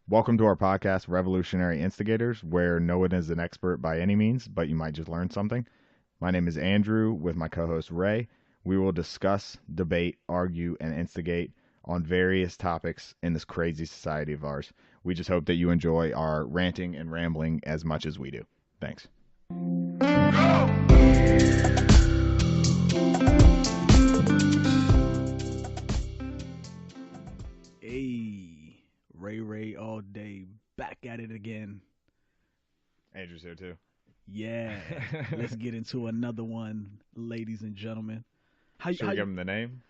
Welcome to our podcast, Revolutionary Instigators, where no one is an expert by any means, but you might just learn something. My name is Andrew with my co host Ray. We will discuss, debate, argue, and instigate on various topics in this crazy society of ours. We just hope that you enjoy our ranting and rambling as much as we do. Thanks. Hey, Ray all day, back at it again. Andrew's here too. Yeah, let's get into another one, ladies and gentlemen. Should we give him the name?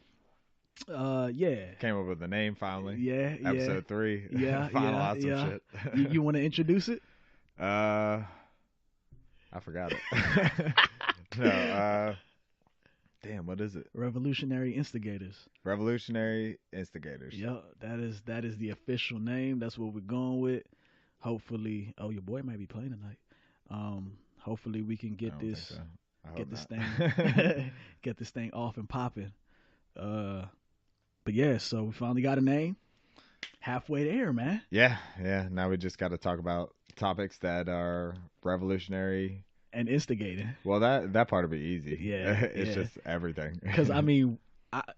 Yeah, Came up with the name finally. yeah, Episode 3. yeah, Finalized some yeah. shit. You want to introduce it? I forgot it. No, damn, what is it? Revolutionary Instigators. Revolutionary Instigators. Yeah, that is the official name. That's what we're going with. Hopefully, your boy might be playing tonight. Hopefully we can I get don't this think so. I hope get this not. thing get this thing off and popping. But yeah, so we finally got a name. Halfway there, man. Yeah. Now we just got to talk about topics that are revolutionary. And instigating. Well, that part will be easy. Yeah, It's yeah. just everything. Because I mean,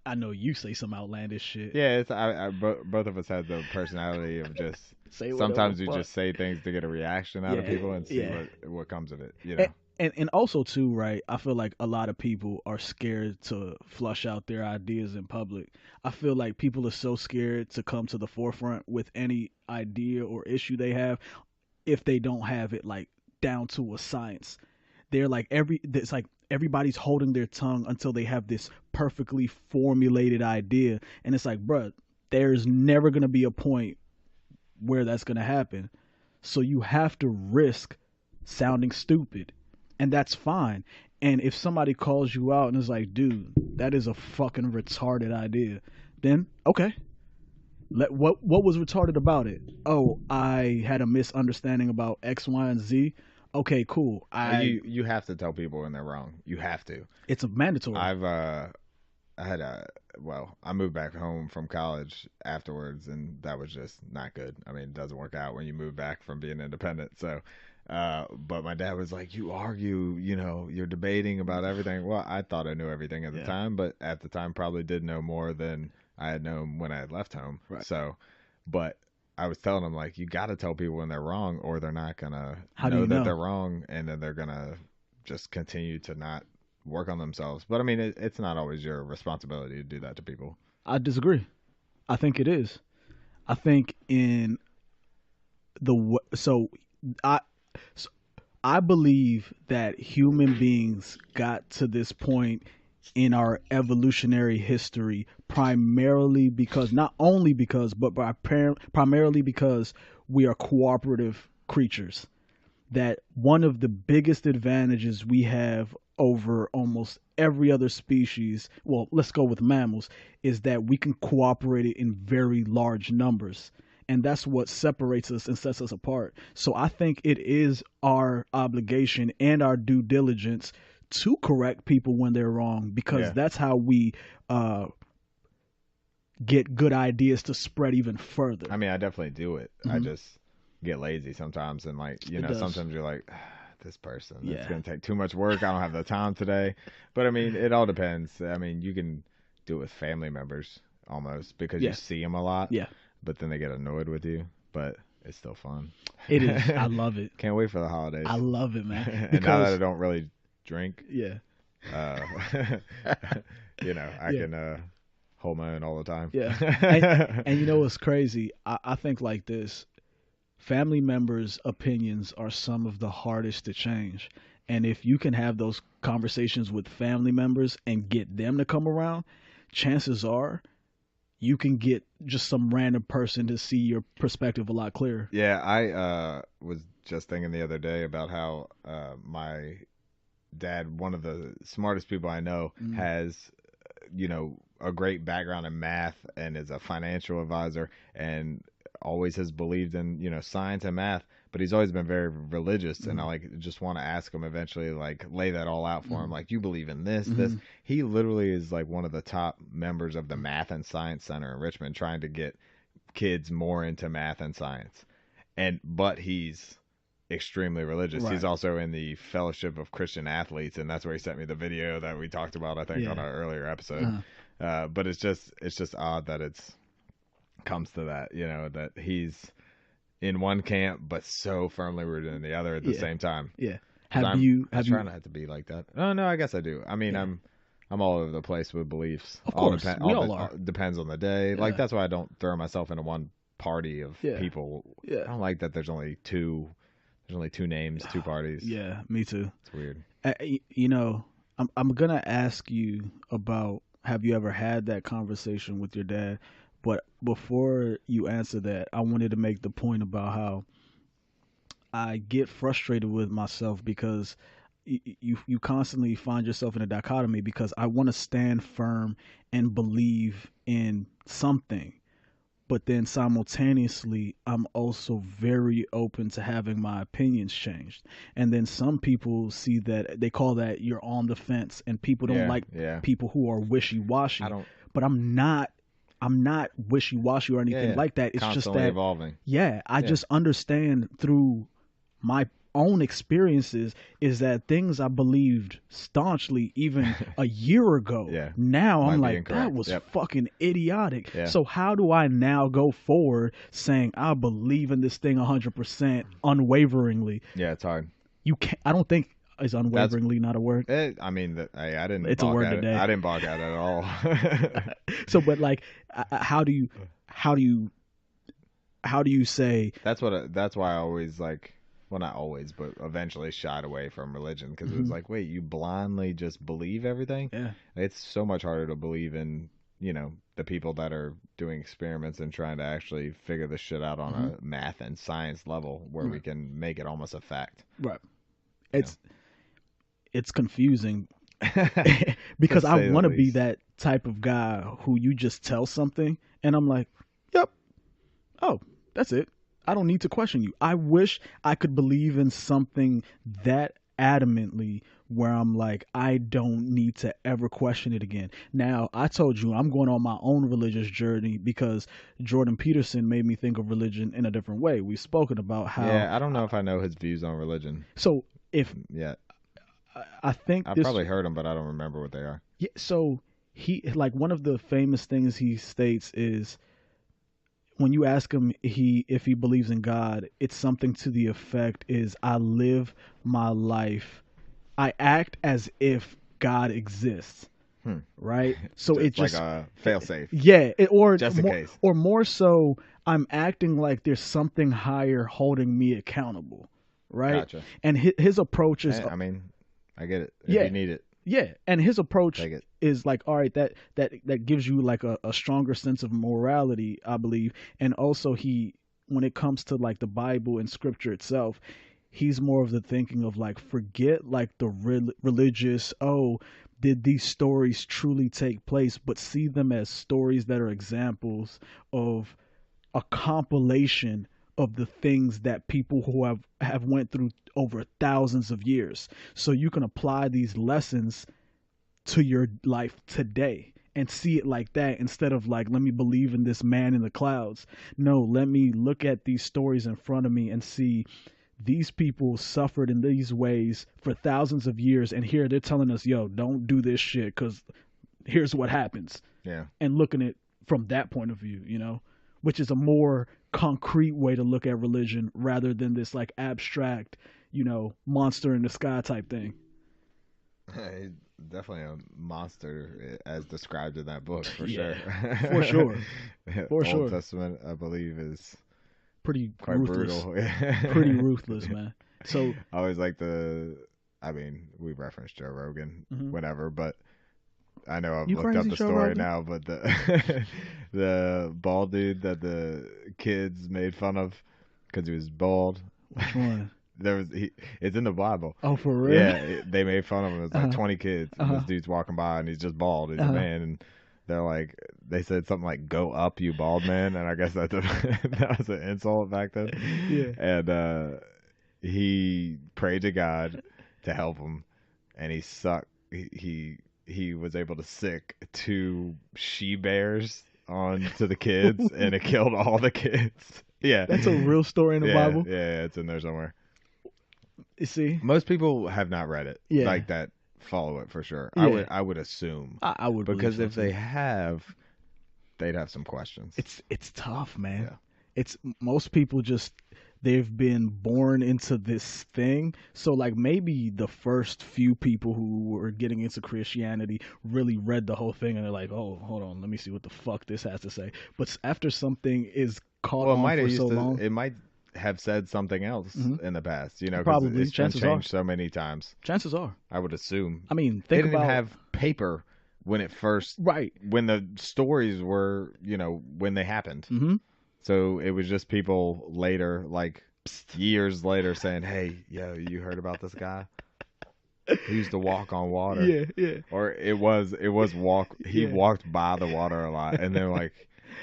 I know you say some outlandish shit. Yeah, both of us have the personality of just Say whatever sometimes the you fuck. just say things to get a reaction out of Yeah, people and see yeah. what comes of it. You know. And also too, right? I feel like a lot of people are scared to flush out their ideas in public. I feel like people are so scared to come to the forefront with any idea or issue they have if they don't have it like down to a science. They're like it's like everybody's holding their tongue until they have this perfectly formulated idea, and it's like, bruh, there's never gonna be a point where that's gonna happen. So you have to risk sounding stupid, and that's fine. And if somebody calls you out and is like, dude, that is a fucking retarded idea, then okay. What was retarded about it? Oh, I had a misunderstanding about X, Y, and Z. Okay, cool. You have to tell people when they're wrong. You have to. It's a mandatory. I had I moved back home from college afterwards, and that was just not good. I mean, it doesn't work out when you move back from being independent. So, but my dad was like, "You argue, you're debating about everything." Well, I thought I knew everything at the Yeah. time, but at the time probably did know more than I had known when I had left home. Right. So, but I was telling them like, you got to tell people when they're wrong, or they're not gonna How do know you that know? they're wrong, and then they're gonna just continue to not work on themselves. But I mean, it's not always your responsibility to do that to people. I disagree. I think it is. I think in so I so I believe that human beings got to this point in our evolutionary history primarily because not only because but primarily because we are cooperative creatures. That one of the biggest advantages we have over almost every other species, well, let's go with mammals, is that we can cooperate in very large numbers. And that's what separates us and sets us apart. So I think it is our obligation and our due diligence to correct people when they're wrong, because Yeah. that's how we get good ideas to spread even further. I mean, I definitely do it. I Mhm. just get lazy sometimes, and like, It does. sometimes you're like, this person, it's Yeah. gonna take too much work. I don't have the time today. But I mean, it all depends. I mean, you can do it with family members almost because Yeah. you see them a lot. Yeah. But then they get annoyed with you. But it's still fun. It is. I love it. Can't wait for the holidays. I love it, man. And now that Because I don't really drink, yeah, uh, I Yeah. can hold my own all the time. yeah. And you know what's crazy? I think like this. Family members' opinions are some of the hardest to change. And if you can have those conversations with family members and get them to come around, chances are you can get just some random person to see your perspective a lot clearer. Yeah, I was just thinking the other day about how my dad, one of the smartest people I know, Mm. has a great background in math and is a financial advisor and always has believed in science and math, but he's always been very religious, and I like just want to ask him eventually, like, lay that all out for him, like, you believe in this. He literally is like one of the top members of the Math and Science Center in Richmond, trying to get kids more into math and science. But he's extremely religious. He's Right. also in the Fellowship of Christian Athletes, and that's where he sent me the video that we talked about, I think, on Yeah. our earlier episode. Uh, But it's just odd that it's comes to that, that he's in one camp but so firmly rooted in the other at the yeah. same time. Yeah. Because Have you I have try you not to be like that. Oh no, I guess I do. I mean, yeah. I'm all over the place with beliefs. Of course. We all All are. depends on the day. Like Yeah. that's why I don't throw myself into one party of Yeah. people. I Yeah. don't like that. There's only two. There's only two names, two parties. Yeah, me too. It's weird. You know, I'm gonna ask you about, have you ever had that conversation with your dad? But before you answer that, I wanted to make the point about how I get frustrated with myself because you constantly find yourself in a dichotomy, because I want to stand firm and believe in something, but then simultaneously I'm also very open to having my opinions changed. And then some people see that, they call that you're on the fence, and people don't Yeah, like yeah. people who are I wishy-washy. don't. But I'm not wishy-washy or Yeah, anything yeah. like that. It's just Constantly that, evolving. yeah, I Yeah. just understand through my own experiences is that things I believed staunchly even a year ago, Yeah. now Might I'm be like, that incorrect. was Yep. fucking idiotic. Yeah. So how do I now go forward saying I believe in this thing 100% unwaveringly? Yeah, it's hard. You can't. I don't think, is unwaveringly not a word? I mean, I didn't. It's a balk word at it. today. I didn't balk at it at all. So, but like, how do you say? That's what. That's why I always like. Well, not always, but eventually shied away from religion because it was Mhm. like, wait, you blindly just believe everything? Yeah. It's so much harder to believe in, the people that are doing experiments and trying to actually figure this shit out on Mhm. a math and science level where we Right. can make it almost a fact. Right. You It's confusing know? because To I say the want to be least. that type of guy who you just tell something and I'm like, yep, oh, that's it. I don't need to question you. I wish I could believe in something that adamantly where I'm like, I don't need to ever question it again. Now, I told you I'm going on my own religious journey because Jordan Peterson made me think of religion in a different way. We've spoken about how, Yeah, I don't know if I know his views on religion so if yet. I think I've this, probably heard them, but I don't remember what they are. yeah, so he, like, one of the famous things he states is, when you ask him if he believes in God, it's something to the effect is, I live my life, I act as if God exists, Hmm. right? So it It's like just, a failsafe, yeah, just in case. or more so, I'm acting like there's something higher holding me accountable, right? Gotcha. And his approach is, I mean, I get it. If yeah, you need it, yeah, and his approach take it. is like, all right, that gives you like a stronger sense of morality, I believe. And also, he, when it comes to like the Bible and scripture itself, he's more of the thinking of like, forget like the religious, oh, did these stories truly take place, but see them as stories that are examples of a compilation of the things that people who have went through over thousands of years, so you can apply these lessons to your life today and see it like that, instead of like, let me believe in this man in the clouds. No, let me look at these stories in front of me and see these people suffered in these ways for thousands of years, and here they're telling us, yo, don't do this shit because here's what happens. Yeah. And looking at it from that point of view, which is a more concrete way to look at religion rather than this like abstract, monster in the sky type thing. He's definitely a monster as described in that book, for Yeah, sure. for sure. For Old sure. Testament, I believe, is Pretty quite ruthless. brutal. Pretty ruthless, man. So, I always like I mean, we referenced Joe Rogan mhm. whenever, but I know I've You looked up crazy, the Joe story Rogan? now, but the bald dude that the kids made fun of because he was bald. Which one? It's in the Bible. Oh, for real? Yeah, they made fun of him. It's like Uh-huh. 20 kids, and Uh-huh. this dude's walking by, and he's just bald. He's a Uh-huh. man, and they said something like "Go up, you bald man," and I guess that was an insult back then. Yeah. And he prayed to God to help him, and he was able to sick two she bears onto the kids, and it killed all the kids. Yeah, That's a real story in the yeah, Bible. yeah. It's in there somewhere. You see? Most people have not read it Yeah. like that. Follow it for sure. Yeah. I would assume I would believe because so if they too. have, they'd have some questions. It's tough, man. Yeah. It's most people just they've been born into this thing. So like maybe the first few people who were getting into Christianity really read the whole thing and they're like, "Oh, hold on, let me see what the fuck this has to say." But after something is caught Well, it on might have for so used to. long, It might have said something else hmm in the past. You know, because probably it's been chances are, changed so many times. chances are. I would assume I mean, they think didn't even about have paper when it first right. when the stories were, when they happened. hmm So it was just people later, like years later, saying, "Hey, yo, you heard about this guy? He used to walk on water." Yeah, yeah, Or it was walk. He yeah. walked by the water a lot, and then like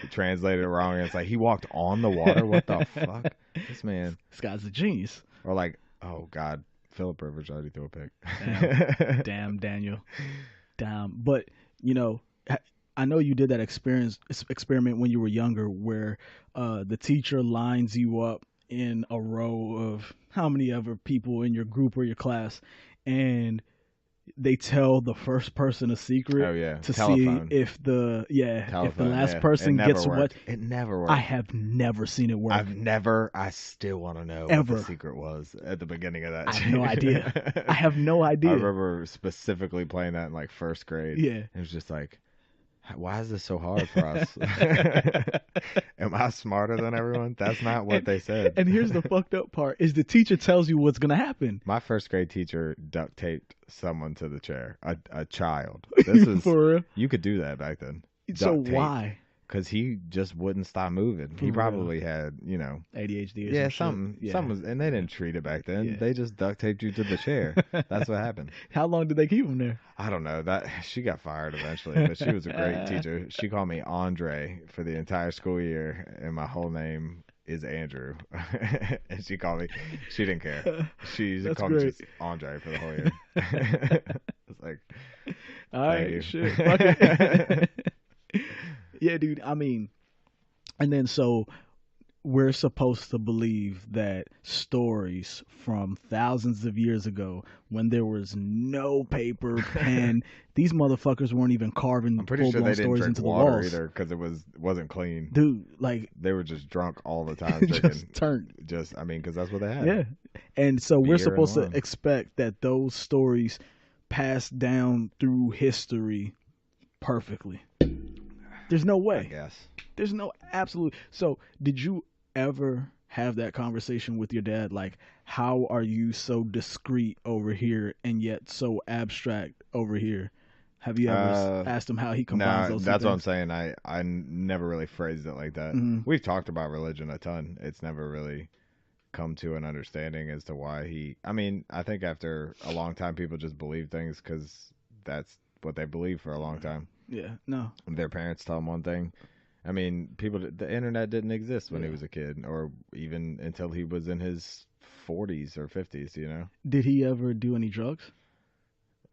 he translated it wrong, and it's like he walked on the water. What the fuck, this man? This guy's a genius. Or like, oh god, Philip Rivers already threw a Damn, pick. damn, Daniel. Damn. But you know, I know you did that experiment when you were younger, where the teacher lines you up in a row of how many ever people in your group or your class, and they tell the first person a secret Oh yeah, to see telephone, if the telephone. last Yeah, it person never gets what. worked. It never I worked. have never seen it work I've never. I still want to know what the ever. secret was at the beginning of that. I have no idea. I have no I idea. remember specifically playing that in like first grade. Yeah. It was just like, why is this so hard for us? Am I smarter than everyone? That's not what and, they said. and here's the fucked up part: is the teacher tells you what's gonna happen. My first grade teacher duct taped someone to the chair. A child. This is For real. you could do that back then. So Duct tape. why? Because he just wouldn't stop moving. For He real. probably had, ADHD or yeah, some shit. something was, and they didn't treat it back then. Yeah. They just duct taped you to the chair. That's what happened. How long did they keep him there? I don't know that she got fired eventually, but she was a great teacher. She called me Andre for the entire school year, and my whole name is Andrew. And she called me. She didn't care. She That's called me great. just Andre for the whole year. It's like, All thank you. right, shit. Fuck it. Yeah, dude. I mean, and then so we're supposed to believe that stories from thousands of years ago, when there was no paper, pen, these motherfuckers weren't even carving I'm pretty full sure they blown didn't stories drink into the water walls. either because wasn't clean. Dude, like They were just drunk all the time drinking. just turned. Just, I mean, because that's what they had. Yeah. And so we're Beer and supposed to wine. expect that those stories pass down through history perfectly. There's no I way. guess. There's no absolute. So, did you ever have that conversation with your dad? Like, how are you so discreet over here and yet so abstract over here? Have you ever asked him how he combines No, those two that's what I'm things? saying. I never really phrased it like that. Mhm. We've talked about religion a ton. It's never really come to an understanding as to why he. I mean, I think after a long time, people just believe things because that's what they believe for a long time. Yeah, no. Their parents tell them one thing. I mean, the internet didn't exist when he Yeah. was a kid, or even until he was in his 40s or 50s. Did he ever do any drugs?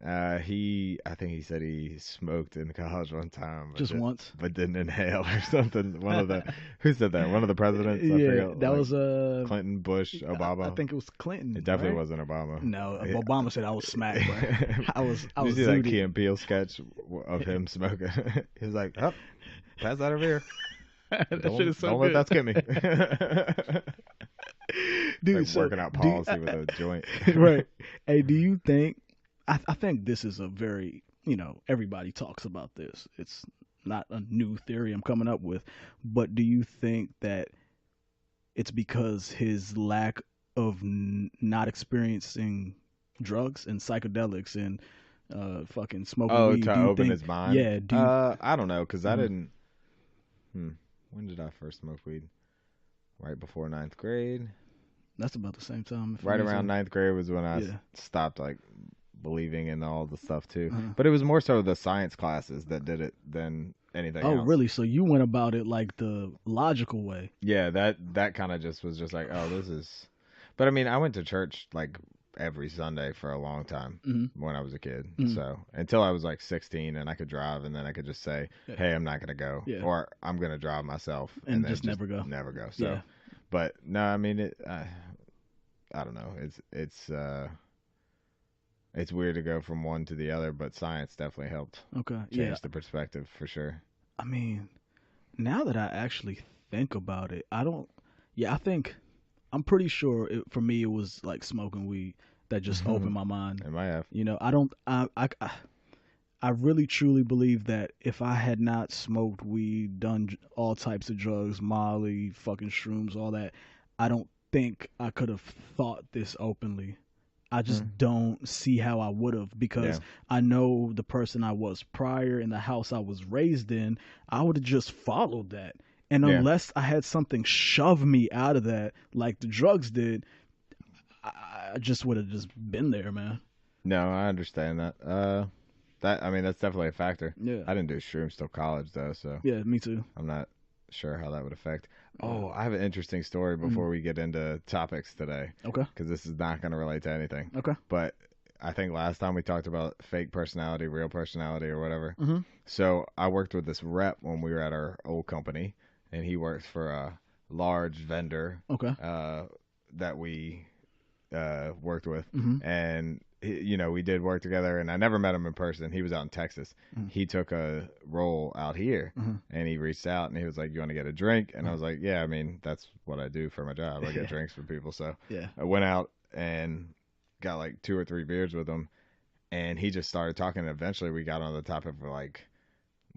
I think he said he smoked in college one time, Just once? but didn't inhale or something. One of the who said that? One of the presidents. I Yeah, forget, that like was Clinton, Bush, Obama. I think it was Clinton. It definitely right? wasn't Obama. No, Yeah. Obama said I was smacked, bro. I was Did you see zooted. that Key and Peele sketch of him smoking? He was like, "Oh, pass that over here. That Don't, shit is so don't good. let that skip me." Dude, Like so working out policy with a joint. right. Hey, do you think? I think this is a very everybody talks about this. It's not a new theory I'm coming up with, but do you think that it's because his lack of not experiencing drugs and psychedelics and fucking smoking Oh, weed? to Do you open think? his mind. Yeah. Do you? I don't know, cause I Mhm. didn't. When did I first smoke weed? Right before ninth grade. That's about the same time. for Right me, around so- ninth grade was when I Yeah. stopped like believing in all the stuff too. Uh-huh. But it was more so the science classes that did it than anything Oh, else. really? So you went about it like the logical way? Yeah, that kind of just was just like, oh, this is. But I mean, I went to church like every Sunday for a long time Mm-hmm. when I was a kid. Mm-hmm. So until I was like 16 and I could drive, and then I could just say, Yeah. "Hey, I'm not gonna go," Yeah. or "I'm gonna drive myself," and And then just just never go. never go. So, Yeah. but no, I mean I don't know. It's weird to go from one to the other, but science definitely helped Okay. Yeah. change the perspective for sure. I mean, now that I actually think about it, I don't. Yeah, I think I'm pretty sure for me it was like smoking weed that just opened my mind. It might have. You know, I don't. I really truly believe that if I had not smoked weed, done all types of drugs, Molly, fucking shrooms, all that, I don't think I could have thought this openly. I just don't see how I would have, because Yeah. I know the person I was prior in the house I was raised in. I would have just followed that. And Yeah. unless I had something shove me out of that, like the drugs did, I just would have just been there, man. No, I understand that. That I mean that's definitely a factor. Yeah. I didn't do shrooms till college though, so Yeah, me too. I'm not sure how that would affect. Yeah. Oh, I have an interesting story before we get into topics today, Okay. because this is not going to relate to anything. Okay. But I think last time we talked about fake personality, real personality, or whatever. Mm-hmm. So I worked with this rep when we were at our old company, and he works for a large vendor Okay. that we worked with, Mm-hmm. and we did work together. And I never met him in person. He was out in Texas. Mhm. He took a role out here, Mhm. and he reached out and he was like, "You want to get a drink?" And I was like, "Yeah, I mean that's what I do for my job. I get drinks for people." So Yeah. I went out and got like 2 or 3 beers with him, and he just started talking. And eventually, we got on the topic of like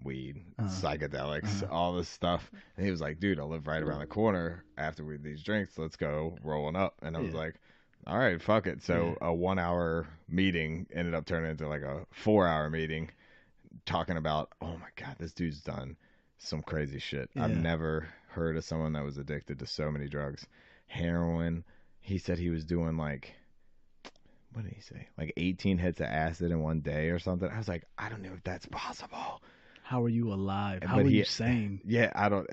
weed, psychedelics, all this stuff. And he was like, "Dude, I live right around the corner. After these drinks, let's go rolling up." And I was Yeah. like, "All right, fuck it." So a 1 hour meeting ended up turning into like a 4 hour meeting, talking about, oh my god, this dude's done some crazy shit. Yeah. I've never heard of someone that was addicted to so many drugs. Heroin. He said he was doing like, what did he say? Like 18 hits of acid in one day or something. I was like, I don't know if that's possible. How are you alive? How But are he- you sane? Yeah, I don't.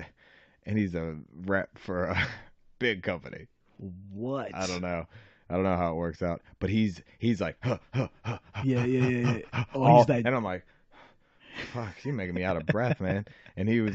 And he's a rep for a big company. What? I don't know. I don't know how it works out. But he's like, huh, huh, huh, huh, Yeah, yeah, huh, yeah, huh, yeah. huh, Oh, all- he's that. And I'm like, fuck, you're making me out of breath, man. And he was,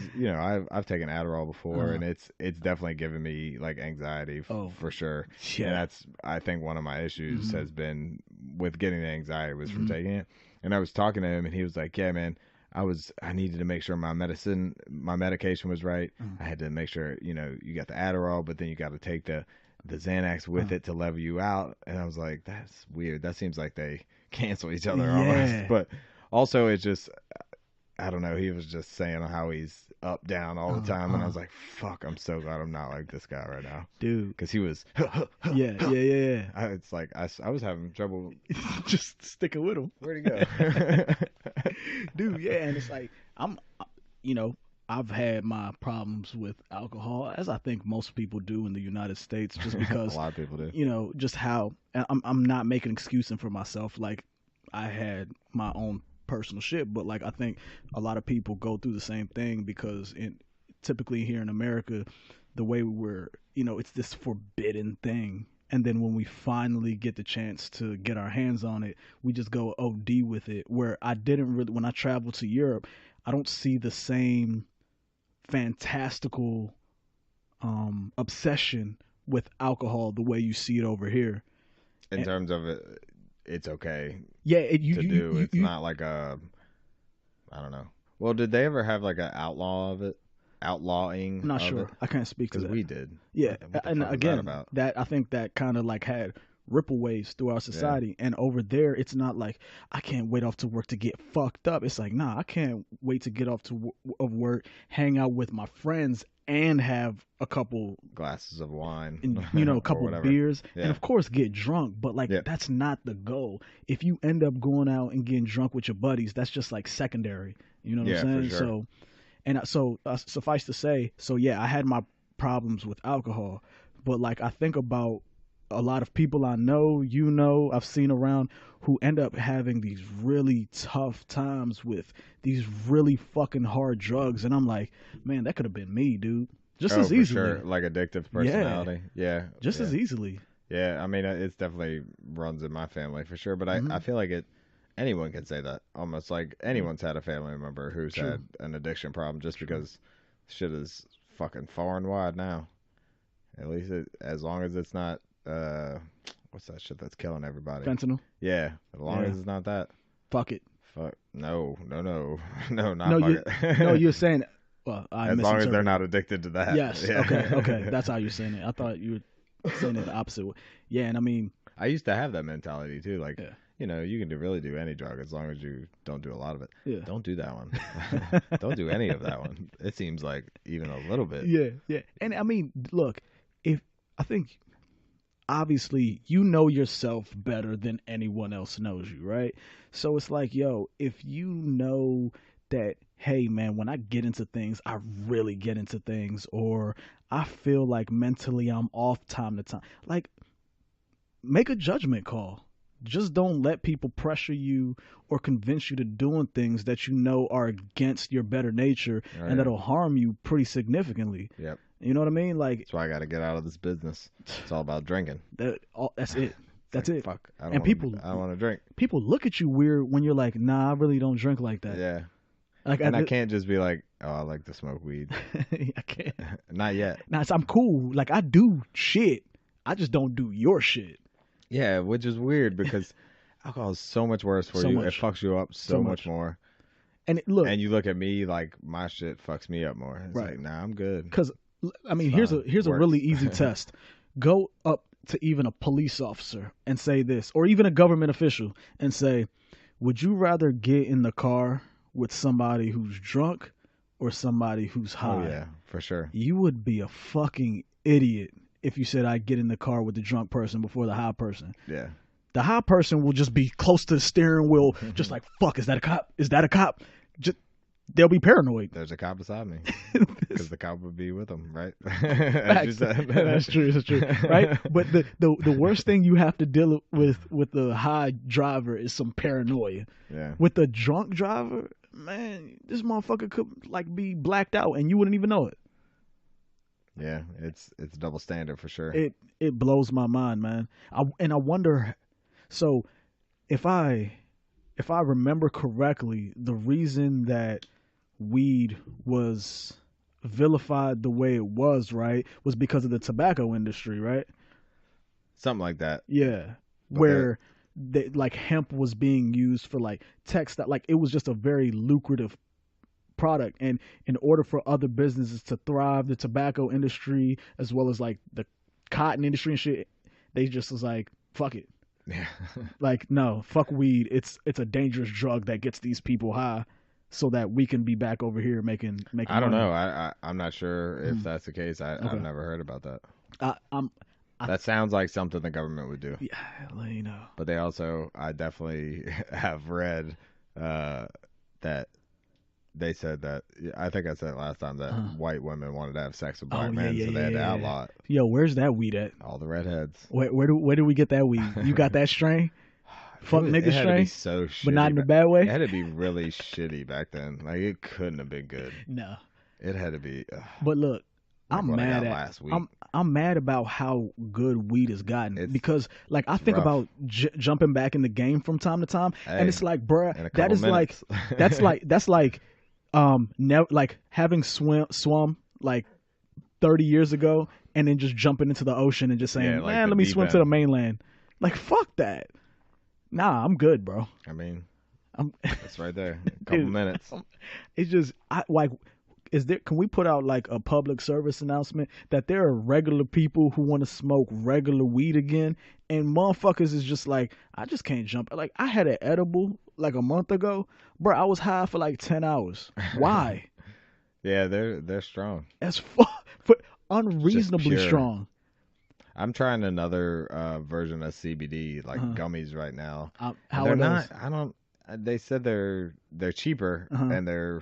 I've taken Adderall before, and it's definitely given me like anxiety for sure. Yeah. And that's, I think, one of my issues has been with getting the anxiety was from taking it. And I was talking to him, and he was like, yeah, man, I needed to make sure my medication was right. I had to make sure, you got the Adderall, but then you got to take the Xanax with it to level you out. And I was like, that's weird. That seems like they cancel each other almost. But also, it's just, I don't know. He was just saying how he's up, down all the time. And I was like, fuck, I'm so glad I'm not like this guy right now. Dude. Because he was, Yeah. it's like, I was having trouble. Just sticking with him. Where'd he go? Dude, yeah. And it's like, I've had my problems with alcohol, as I think most people do in the United States, just because a lot of people do. Just how I'm not making excusing for myself. Like, I had my own personal shit, but like I think a lot of people go through the same thing, because typically here in America, the way we're, it's this forbidden thing. And then when we finally get the chance to get our hands on it, we just go OD with it. Where I didn't really, when I traveled to Europe, I don't see the same fantastical obsession with alcohol the way you see it over here. In terms of it, it's okay. Yeah, it's not like I don't know. Well, did they ever have like an outlawing? I'm not of sure. it? I can't speak to that. Because we did. Yeah, What the and fuck was again, that about? I think that kind of like had ripple waves through our society. And over there, it's not like I can't wait off to work to get fucked up. It's like, nah, I can't wait to get off of work, hang out with my friends, and have a couple Glasses of wine, and a couple beers, and of course get drunk. But like that's not the goal. If you end up going out and getting drunk with your buddies, that's just like secondary. You know what I'm saying? For sure. So suffice to say, I had my problems with alcohol, but like I think about a lot of people I know, I've seen around, who end up having these really tough times with these really fucking hard drugs, and I'm like, man, that could have been me, dude. Just as easily. For sure. Like addictive personality. Yeah. Just as easily. Yeah, I mean, it's definitely runs in my family for sure, but I Hmm. feel like anyone can say that. Almost like Yeah, anyone's had a family member who's true, had an addiction problem just true. because shit is fucking far and wide now. At least as long as it's not, what's that shit that's killing everybody? Fentanyl. Yeah, as long Yeah, as it's not that. fuck it. Fuck, no, no, no, no, No, not fuck you, no, it. you're saying. Well, I As long as they're misinterpreted. not addicted to that. Yes. Okay. Okay. Yeah. That's how you're saying it. I thought you were saying it the opposite way. Yeah, and I mean, I used to have that mentality too. Like, yeah, you can really do any drug as long as you don't do a lot of it. yeah, Don't do that one. Don't do any of that one. It seems like even a little bit. yeah, yeah. And I mean, look, if I think obviously you know yourself better than anyone else knows you, right? So it's like, yo, if you know that, hey, man, when I get into things, I really get into things, or I feel like mentally I'm off time to time, like, make a judgment call. Just don't let people pressure you or convince you to doing things that you know are against your better nature Oh and yeah. that'll harm you pretty significantly. Yep. You know what I mean? Like That's why I got to get out of this business. It's all about drinking. that's it. It's like That's it. fuck. I don't And want to. I don't want to drink. people look at you weird when you're like, "Nah, I really don't drink like that." Yeah. Like And I can't just be like, oh, I like to smoke weed. I can't. Not yet. Nah, I'm cool. Like I do shit. I just don't do your shit. Yeah, which is weird because alcohol is so much worse for So you. It much. fucks you up So so much much. more. And look, And you look at me like my shit fucks me up more. It's right. like, nah, I'm good. Cuz I It's mean, here's fine. a It really works. easy test. Go up to even a police officer and say this, or even a government official and say, "Would you rather get in the car with somebody who's drunk or somebody who's Oh high?" yeah, for sure. You would be a fucking idiot if you said I'd get in the car with the drunk person before the high person. Yeah. The high person will just be close to the steering wheel, just like, fuck, is that a cop? Is that a cop? Just, they'll be paranoid. There's a cop beside me because This- the cop would be with them, right? As you Facts. said. That's true. That's true. Right. But the worst thing you have to deal with the high driver is some paranoia. Yeah. With the drunk driver, man, this motherfucker could like be blacked out and you wouldn't even know it. Yeah. It's double standard for sure. It blows my mind, man. I wonder. So if I remember correctly, the reason that weed was vilified the way it was, right, was because of the tobacco industry, right? Something like that. Yeah, But there, where like hemp was being used for like textile, like it was just a very lucrative product, and in order for other businesses to thrive, the tobacco industry as well as like the cotton industry and shit, they just was like, fuck it. yeah. Like, no, fuck weed. It's a dangerous drug that gets these people high, so that we can be back over here making I don't money. know. I'm not sure if Mm, that's the case. I've okay, never heard about that. I'm I That sounds like something the government would do. yeah, you know. But they also, I definitely have read uh, that they said that. I think I said it last time that Uh, white women wanted to have sex with oh black yeah, men, yeah, so they yeah, had to yeah, yeah. outlaw it. Yo, where's that weed at? All the redheads. Where do we get that weed? You got that strain? Fuck It nigga had to be strain, so but not shitty. in a bad It way. had to be really shitty back then. Like it couldn't have been good. No, It had to be but look, like I'm what I mad got at last week. I'm mad about how good weed has gotten It's because like I it's think rough. about jumping back in the game from time to time, and Hey, it's like, bruh, in a that couple is like minutes. that's like never like having swum like 30 years ago and then just jumping into the ocean and just Yeah, saying, like man, the let me deep swim to the end. mainland. Like fuck that. Nah, I'm good, bro. I mean, I'm it's right there. A couple dude. minutes. It's just I like is there can we put out like a public service announcement that there are regular people who want to smoke regular weed again, and motherfuckers is just like, I just can't jump. Like I had an edible like a month ago, bro. I was high for like 10 hours. Why? Yeah, they're strong. As fuck, for It's just unreasonably pure. strong. I'm trying another version of CBD, like Uh-huh. gummies right now, and How they're are those? not. I don't. They said they're cheaper Uh-huh. and they're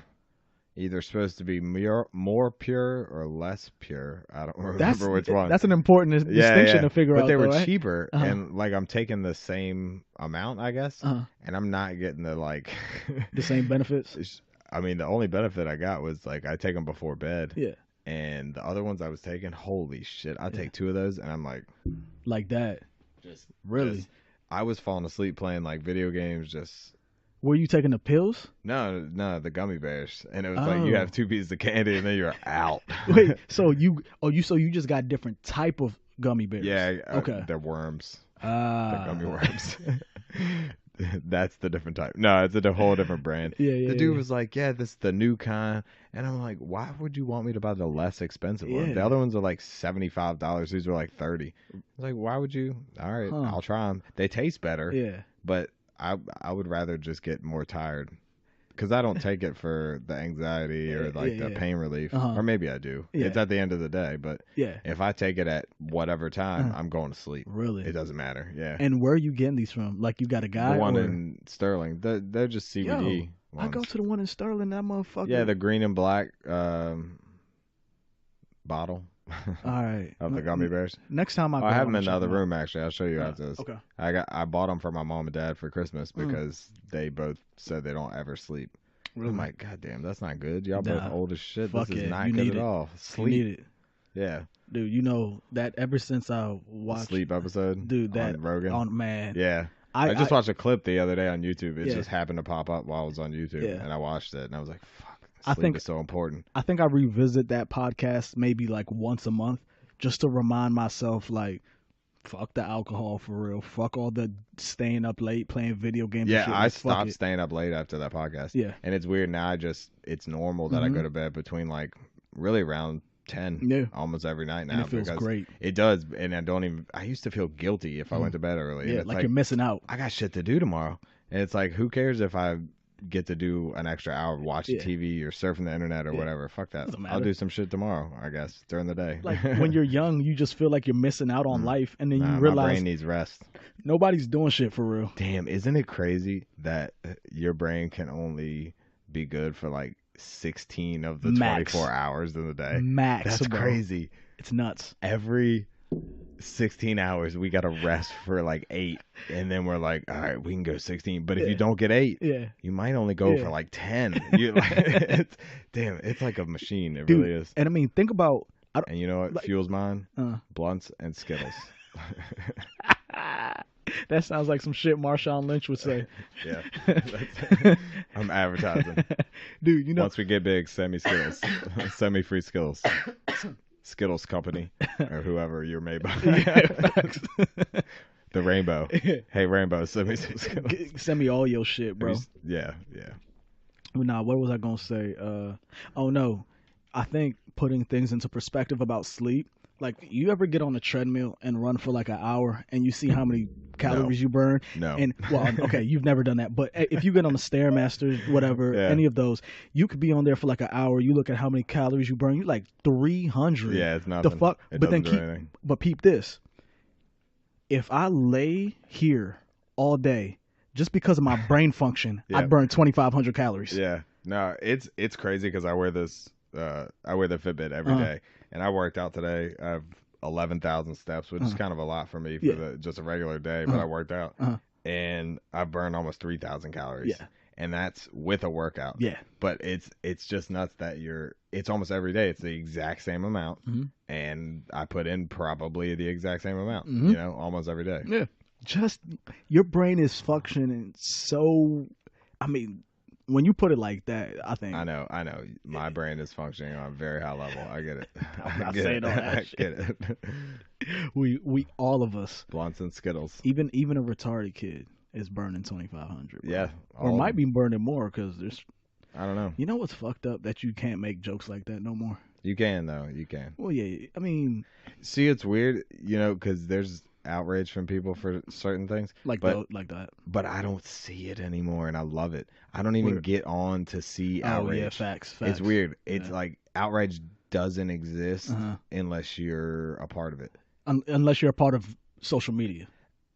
either supposed to be more pure or less pure. I don't That's remember which one. that's an important Yeah, distinction yeah. to figure But out, they though, were right? cheaper, Uh-huh. and like I'm taking the same amount, I guess, Uh-huh. and I'm not getting the like. The same benefits. I mean, the only benefit I got was like I take them before bed, Yeah. And the other ones I was taking, holy shit! I take 2 of those, and I'm like that. just, Really? just, I was falling asleep playing like video games. Just Were you taking the pills? no, the gummy bears, and it was like you Oh, have 2 pieces of candy, and then you're out. wait. So you just got different type of gummy bears? Yeah, Okay. they're worms. They're Ah. gummy worms. That's the different type. No, it's a whole different brand. Yeah, The dude yeah. was like, "Yeah, this is the new kind," and I'm like, "Why would you want me to buy the less expensive one? The Yeah. other ones are like $75. These are like 30. I was like, "Why would you?" All right, Huh. I'll try them. They taste better, Yeah. but I would rather just get more tired because I don't take it for the anxiety or like the Yeah. pain relief, Uh-huh. or maybe I do. Yeah. It's at the end of the day, but Yeah. if I take it at whatever time, Uh-huh. I'm going to sleep. Really? It doesn't matter. Yeah. And where are you getting these from? Like you got a guy The one or in Sterling, they're just CBD Yo, I go ones. to the one in Sterling, that motherfucker. Yeah, the green and black bottle All right. of the gummy bears. Next time I go, I have I'm them in the check other 'em out. room actually. I'll show you after this. Okay. I bought them for my mom and dad for Christmas Mm. because they both said they don't ever sleep. Really? I'm like, God damn, that's not good. Y'all Nah. both old as shit. Fuck This is yeah, not you good need at it. all. You Sleep. need it. Yeah. Dude, you know that ever since I The watched sleep episode. Dude, that on Rogan. on man. Yeah. I just watched a clip the other day on YouTube. It Yeah. just happened to pop up while I was on YouTube, Yeah. and I watched it, and I was like, "Fuck, I sleep think- is so important." I think I revisit that podcast maybe like once a month just to remind myself like fuck the alcohol for real. Fuck all the staying up late playing video games. Yeah, and shit. I Like, fuck stopped it. staying up late after that podcast. Yeah. And it's weird now. It's normal that I Mhm. go to bed between like really around 10 Yeah. almost every night now. And it feels because great. It does. And I used to feel guilty if I went to bed early. Yeah, And it's like you're missing out. I got shit to do tomorrow. And it's like, who cares if I get to do an extra hour watching Yeah. TV or surfing the internet or Yeah. whatever? Fuck that. Doesn't I'll matter. do some shit tomorrow, I guess, during the day. Like when you're young, you just feel like you're missing out on life, and then Nah, you my realize brain needs rest. nobody's doing shit for real. Damn, isn't it crazy that your brain can only be good for like 16 of the Max. 24 hours in the day? Max, That's bro. crazy. It's nuts. Every 16 hours, we got to rest for like 8, and then we're like, all right, we can go 16. But if Yeah. you don't get 8, Yeah. you might only go Yeah. for like 10. You, like, it's like a machine. It Dude, really is. and I mean, think about And you know what like- fuels mine? uh, Blunts and Skittles. that sounds like some shit Marshawn Lynch would say. Yeah. That's- I'm advertising. Dude, you know, Once we get big, send me Skittles. Send me free Skittles. Skittles Company or whoever you're made by. facts. The Rainbow. Hey, Rainbow, send me some Skittles. Send me all your shit, bro. Yeah. Well, nah, what was I gonna say? Oh no, I think putting things into perspective about sleep. Like, you ever get on a treadmill and run for like an hour and you see how many calories you burn? No. And well, okay, you've never done that, but if you get on a Stairmaster, whatever, Yeah. any of those, you could be on there for like an hour. You look at how many calories you burn. You like 300. Yeah, it's nothing. The fuck? It But then doesn't do keep. anything. But peep this. If I lay here all day, just because of my brain function, Yeah. I burn 2,500 calories. Yeah. No, it's crazy because I wear this. I wear the Fitbit every day, and I worked out today. I have 11,000 steps, which is kind of a lot for me for Yeah. just a regular day. But I worked out, Uh-huh. and I burned almost 3,000 calories. Yeah. And that's with a workout. Yeah. But it's just nuts that it's almost every day. It's the exact same amount, Mhm. and I put in probably the exact same amount. Mhm. You know, almost every day. Yeah. Just your brain is functioning so. I mean, when you put it like that, I think I know. My brain is functioning on a very high level. I get it. I'm not I get saying it. all that I shit. get it. we all of us, Blunts and Skittles. even a retarded kid is burning 2,500. bro. Yeah. Or all might of be burning more because there's. them. I don't know. You know what's fucked up? That you can't make jokes like that no more. You can though. You can. Well, yeah. I mean, See, it's weird, because there's outrage from people for certain things, like but like that. but I don't see it anymore, and I love it. I don't even Weird. get on to see outrage. Oh yeah, facts. It's weird. It's Yeah. like outrage doesn't exist Uh-huh. unless you're a part of it. Unless you're a part of social media.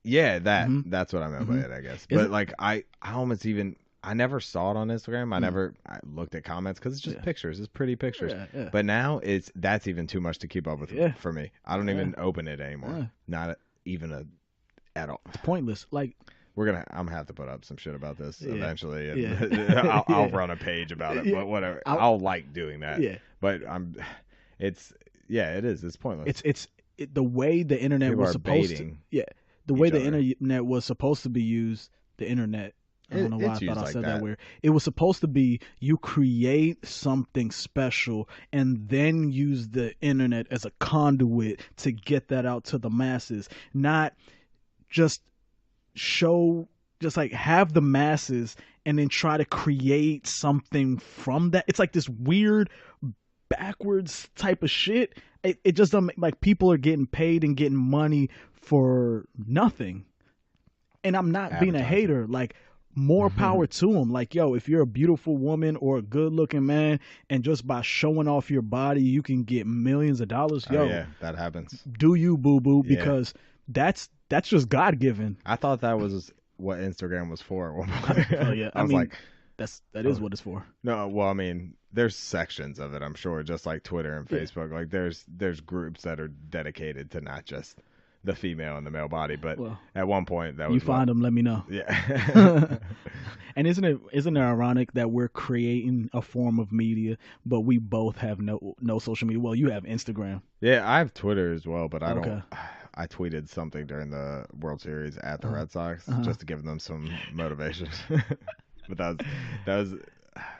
Yeah, Mhm. that's what I meant by Mhm. it, I guess. Is But it- like I almost even I never saw it on Instagram. I looked at comments because it's just Yeah. pictures. It's pretty pictures. Yeah. But now that's even too much to keep up with Yeah. for me. I don't Yeah. even open it anymore. Yeah. Not even at all. It's pointless. Like, I'm gonna have to put up some shit about this Yeah. eventually, and Yeah. I'll Yeah. run a page about it. Yeah. But whatever, I'll- I'll like doing that. yeah. But It's yeah, it is. It's pointless. The way the internet People was are supposed to, baiting yeah, the way each the other. internet was supposed to be used, the internet. I don't know why I It's thought used I like said that that. weird. It was supposed to be you create something special and then use the internet as a conduit to get that out to the masses, not just show, just like have the masses and then try to create something from that. It's like this weird backwards type of shit. It just doesn't like people are getting paid and getting money for nothing. And I'm not being a Advertising. hater. Like, more power to them. Like, yo, if you're a beautiful woman or a good looking man, and just by showing off your body, you can get millions of dollars. Oh Yo, yeah, that happens. do you, boo boo? Yeah. Because that's just God given. I thought that was what Instagram was for at one point. Well, yeah. I I was mean, like, that oh, is what it's for. no, well, I mean, there's sections of it, I'm sure, just like Twitter and Yeah. Facebook. Like there's groups that are dedicated to not just the female and the male body, but Well, at one point that you was find what. them, let me know. Yeah. And isn't it ironic that we're creating a form of media, but we both have no social media? Well, you have Instagram. Yeah, I have Twitter as well, but I don't. Okay. I tweeted something during the World Series at the Uh-huh. Red Sox Uh-huh. just to give them some motivation. But that was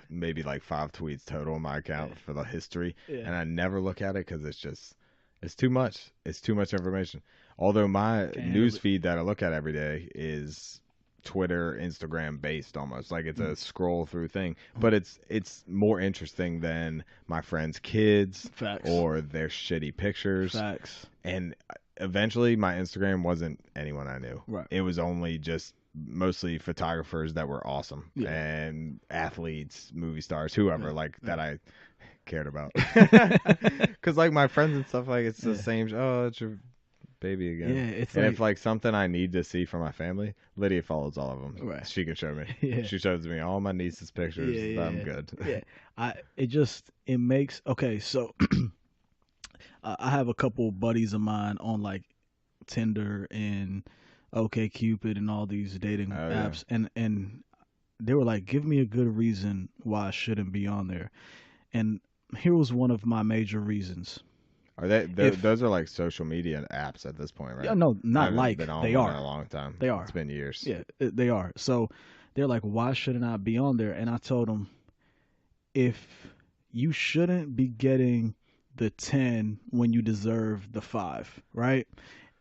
maybe like 5 tweets total on my account for the history, Yeah. and I never look at it because it's too much. It's too much information. Although my Can't handle news it. feed that I look at every day is Twitter, Instagram based almost. Like it's a scroll through thing. But it's more interesting than my friends' kids Facts. or their shitty pictures. Facts. And eventually my Instagram wasn't anyone I knew. Right. It was only just mostly photographers that were awesome Yeah. and athletes, movie stars, whoever Yeah. like that Yeah. I cared about. Cuz like my friends and stuff, like it's the Yeah. same, oh, it's your baby again. Yeah, it's And like, if like something I need to see from my family, Lydia follows all of them. Right. She can show me. Yeah. She shows me all my niece's pictures. Yeah, I'm yeah, good. yeah. It makes, okay, so I have a couple buddies of mine on like Tinder and OK Cupid and all these dating Oh, yeah. apps, and they were like, give me a good reason why I shouldn't be on there. And here was one of my major reasons. Are they? If- Those are like social media apps at this point, right? Yeah, no, I not haven't like, been on they one in are. a long time. They are. It's been years. Yeah, they are. So they're like, why shouldn't I be on there? And I told them, if you shouldn't be getting the 10 when you deserve the 5, right?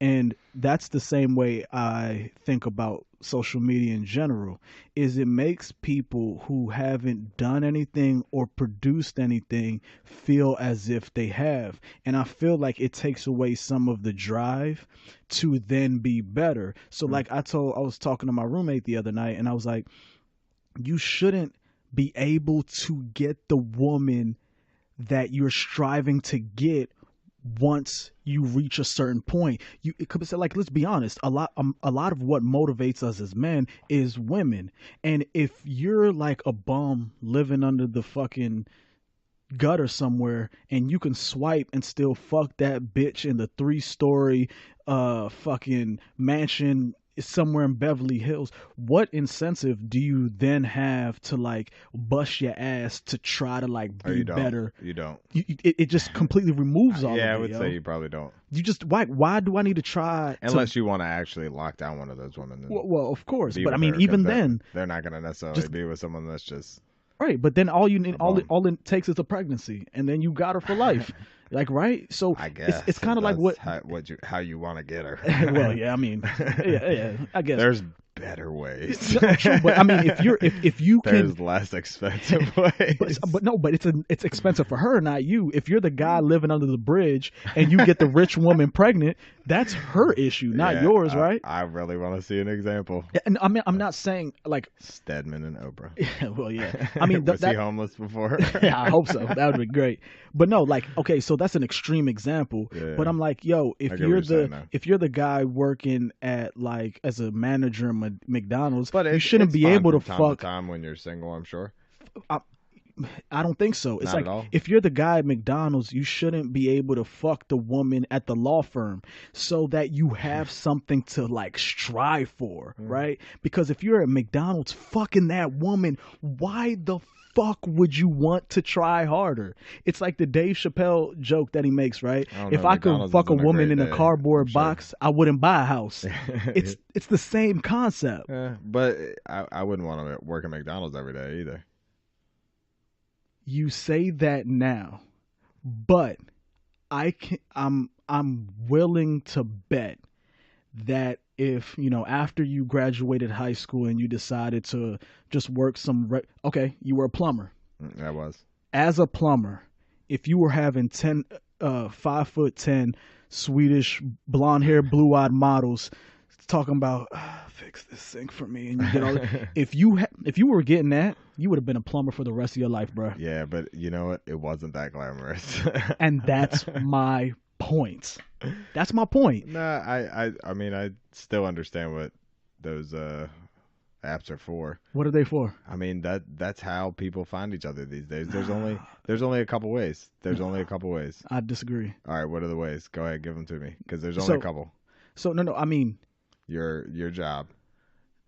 And that's the same way I think about social media in general, is it makes people who haven't done anything or produced anything feel as if they have. And I feel like it takes away some of the drive to then be better. So like I was talking to my roommate the other night, and I was like, you shouldn't be able to get the woman that you're striving to get once you reach a certain point. You, it could be said, like, let's be honest, a lot of what motivates us as men is women. And if you're like a bum living under the fucking gutter somewhere, and you can swipe and still fuck that bitch in the 3-story fucking mansion somewhere in Beverly Hills, what incentive do you then have to like bust your ass to try to like Or be you don't. better? You don't. It just completely removes all Yeah, I of it. would Yo. say you probably don't. You just, why do I need to try Unless you want to actually lock down one of those women. And well, of course, be but I with mean, her, even 'cause then, they're not going to necessarily just- be with someone that's just. right? But then all you need, bum. all it takes is a pregnancy, and then you got her for life, like, right? So I guess it's kind of like what. how you want to get her. Well, yeah, I mean, yeah, I guess. There's better ways. No, true, but I mean, if you can, There's less expensive ways. but it's expensive for her, not you. If you're the guy living under the bridge and you get the rich woman pregnant, that's her issue, not Yeah, yours, right? I really want to see an example. And I mean, I'm not saying like, Stedman and Oprah. well, yeah. I mean, Was he homeless before? Yeah, I hope so. That would be great. But no, like, okay, so that's an extreme example. Yeah. But I'm like, yo, I get what you're saying, though. if you're the guy working at like as a manager at McDonald's, But you shouldn't it's be fun able to from fuck. time when you're single, I'm sure. I don't think so. It's Not like, at all? if you're the guy at McDonald's, you shouldn't be able to fuck the woman at the law firm so that you have something to like strive for, right? Because if you're at McDonald's fucking that woman, why the fuck would you want to try harder? It's like the Dave Chappelle joke that he makes, right? I don't If know. I could McDonald's fuck a isn't a woman great in a day, I'm cardboard sure. box, I wouldn't buy a house. It's the same concept. But I wouldn't want to work at McDonald's every day either. You say that now, but I'm willing to bet that if after you graduated high school and you decided to just work okay, you were a plumber. That was. As a plumber, if you were having 10 5'10" Swedish blonde hair blue eyed models talking about fix this sink for me, and you get all if you were getting that, you would have been a plumber for the rest of your life, bro. Yeah, but you know what? It wasn't that glamorous. And that's my point. That's my point. No, I mean, I still understand what those apps are for. What are they for? I mean, that's how people find each other these days. There's only a couple ways. There's only a couple ways. I disagree. All right, what are the ways? Go ahead, give them to me, because there's only a couple. So no, I mean Your job.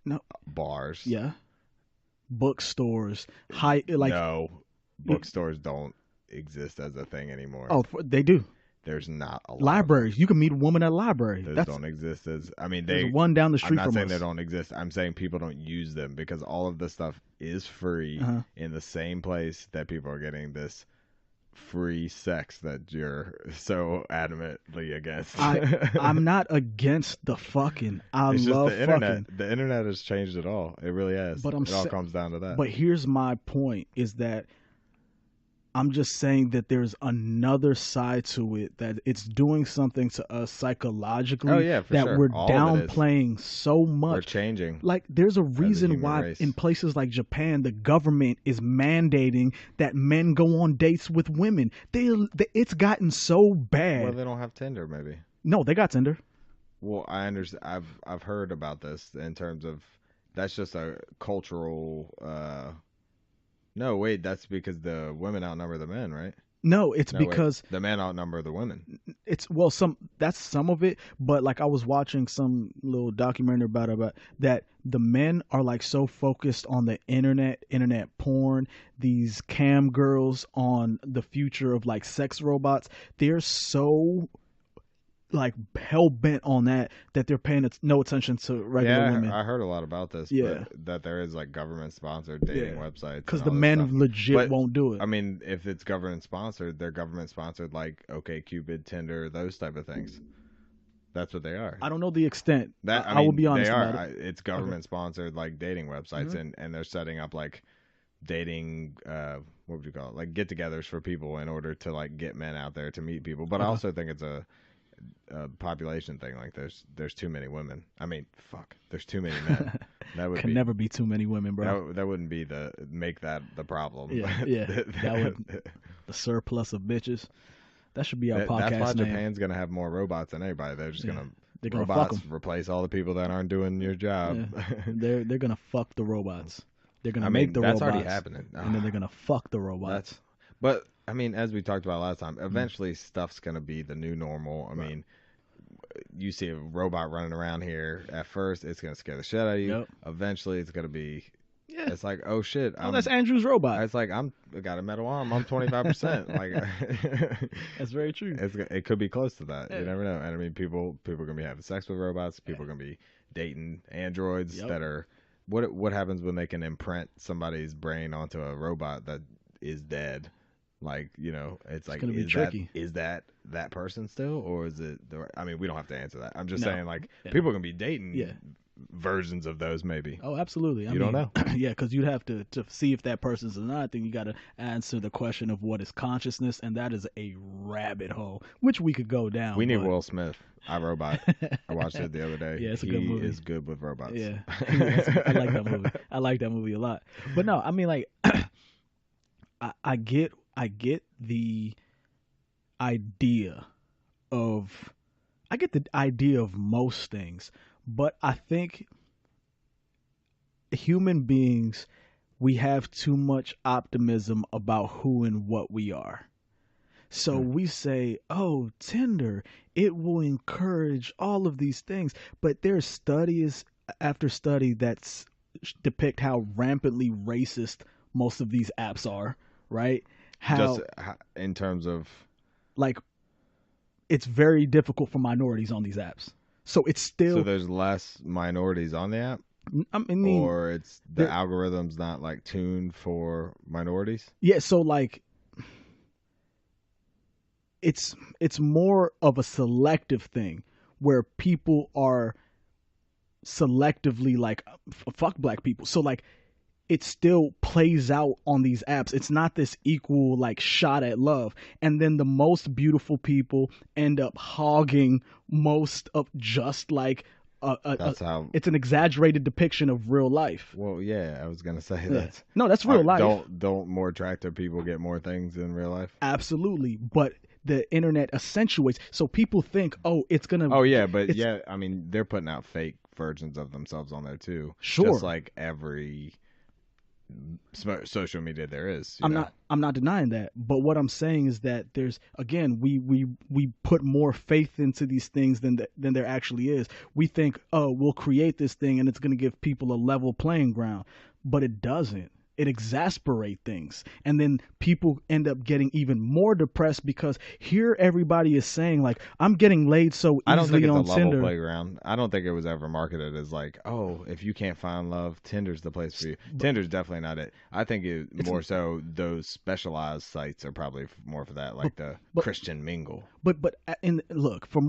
No. Bars. Yeah. Bookstores. No, bookstores don't exist as a thing anymore. Oh, they do. There's not a lot. Libraries. You can meet a woman at a library. Those don't exist as. I mean, there's one down the street I'm not from saying us. they don't exist. I'm saying people don't use them because all of this stuff is free in the same place that people are getting this free sex that you're so adamantly against. I'm not against the fucking. It's love just the internet. fucking. The internet has changed it all. It really has. But it all comes down to that. But here's my point: is that I'm just saying that there's another side to it, that it's doing something to us psychologically. Oh, yeah, for that sure. we're All of it is. downplaying so much. We're changing. Like, there's a reason human why race. in places like Japan, the government is mandating that men go on dates with women. It's gotten so bad. Well, they don't have Tinder, maybe. No, they got Tinder. Well, I understand. I've heard about this in terms of that's just a cultural. No, wait, that's because the women outnumber the men, right? No, it's because the men outnumber the women. It's that's some of it, but like I was watching some little documentary about that the men are like so focused on the internet porn, these cam girls, on the future of like sex robots. They're so like hell bent on that they're paying no attention to regular women. I heard a lot about this. Yeah, but that there is like government sponsored dating websites because the men legit won't do it. I mean, if it's government sponsored, they're government sponsored like OkCupid, Tinder, those type of things. That's what they are. I don't know the extent. That I will be honest they are. about it. It's government sponsored like dating websites, and they're setting up like dating what would you call it, like get-togethers for people in order to like get men out there to meet people. But I also think it's a population thing. Like there's too many women. I mean, fuck, there's too many men. That would never be too many women, bro. That wouldn't be the problem. Yeah. That would the surplus of bitches. That should be our podcast That's why name. Japan's gonna have more robots than anybody. They're just gonna robots fuck 'em. Replace all the people that aren't doing your job. Yeah. They're gonna fuck the robots. They're gonna make the that's robots. already happening. And then they're gonna fuck the robots. But I mean, as we talked about last time, eventually stuff's gonna be the new normal. I mean, you see a robot running around here. At first, it's gonna scare the shit out of you. Yep. Eventually, it's gonna be. Yeah. It's like, oh shit. Oh, that's Andrew's robot. It's like I got a metal arm. I'm 25%. Like, that's very true. It could be close to that. You never know. And I mean, people are gonna be having sex with robots. People are gonna be dating androids that are. What happens when they can imprint somebody's brain onto a robot that is dead? Like, it's like, gonna be tricky. Is that person still, or is it? I mean, we don't have to answer that. I'm just saying, like, people are gonna be dating versions of those, maybe. Oh, absolutely. I mean, don't know. Yeah, because you'd have to see if that person's or not. Then you got to answer the question of what is consciousness, and that is a rabbit hole, which we could go down. We need Will Smith. iRobot. I watched it the other day. Yeah, it's a good movie. He is good with robots. Yeah, I like that movie. I like that movie a lot. But no, I mean, like, I get the idea of most things, but I think human beings, we have too much optimism about who and what we are. So we say, oh, Tinder, it will encourage all of these things. But there's studies after study that depict how rampantly racist most of these apps are, right? Just How in terms of, like it's very difficult for minorities on these apps. So it's so still, there's less minorities on the app, I mean, or it's the there, algorithm's not like tuned for minorities. yeah. So like it's more of a selective thing where people are selectively like fuck black people. So like it still plays out on these apps. It's not this equal like shot at love. And then the most beautiful people end up hogging most of just like a That's how. it's an exaggerated depiction of real life. Well, yeah, I was gonna say Yeah. that. No, that's real life. Don't more attractive people get more things in real life? Absolutely. But the internet accentuates so people think, oh, it's gonna Oh yeah, but it's yeah, I mean they're putting out fake versions of themselves on there too, just sure. like every social media there is. I'm not denying that, but what I'm saying is that there's again we put more faith into these things than there actually is. We think, oh, we'll create this thing and it's going to give people a level playing ground, but it doesn't. It exasperates things, and then people end up getting even more depressed because here everybody is saying like, I'm getting laid so I don't think easily it's a on level Tinder. playground. I don't think it was ever marketed as like, oh, if you can't find love, Tinder's the place for you. But Tinder's definitely not it. I think it it's more so those specialized sites are probably more for that, but like the but Christian mingle. but in look from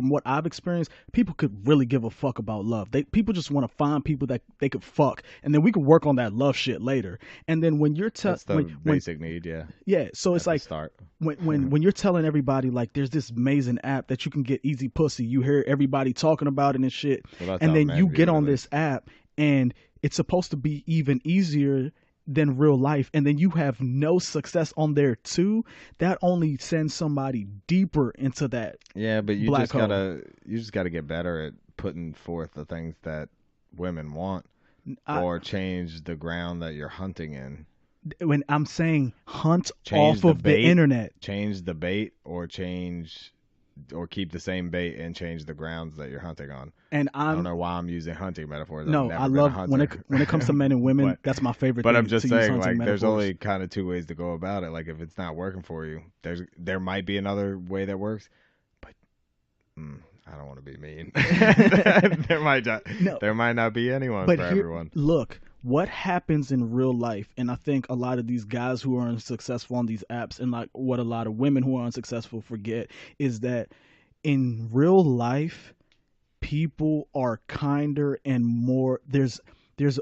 what I've experienced, people could really give a fuck about love. People just want to find people that they could fuck, and then we could work on that love shit later. And then when you're That's the basic need, yeah, yeah, so it's at the like start. when you're telling everybody like there's this amazing app that you can get easy pussy, you hear everybody talking about it and shit, Well, that's and how then you men get view it, at on this least. app and it's supposed to be even easier than real life, and then you have no success on there too. That only sends somebody deeper into that Yeah, but black hole. you just gotta get better at putting forth the things that women want, I, or change the ground that you're hunting in. when I'm saying hunt Change off the of the bait, internet, change the bait, or change, or keep the same bait and change the grounds that you're hunting on. and I don't I'm know why I'm using hunting metaphors. I've no, I never been a love hunter. when it comes to men and women. but That's my favorite but I'm thing just to use saying, hunting like, there's metaphors. only kind of two ways to go about it. Like, if it's not working for you, there might be another way that works. But I don't want to be mean. there might not, No, there might not be anyone but for here, everyone. look, what happens in real life, and I think a lot of these guys who are unsuccessful on these apps, and like what a lot of women who are unsuccessful forget, is that in real life, people are kinder and more. There's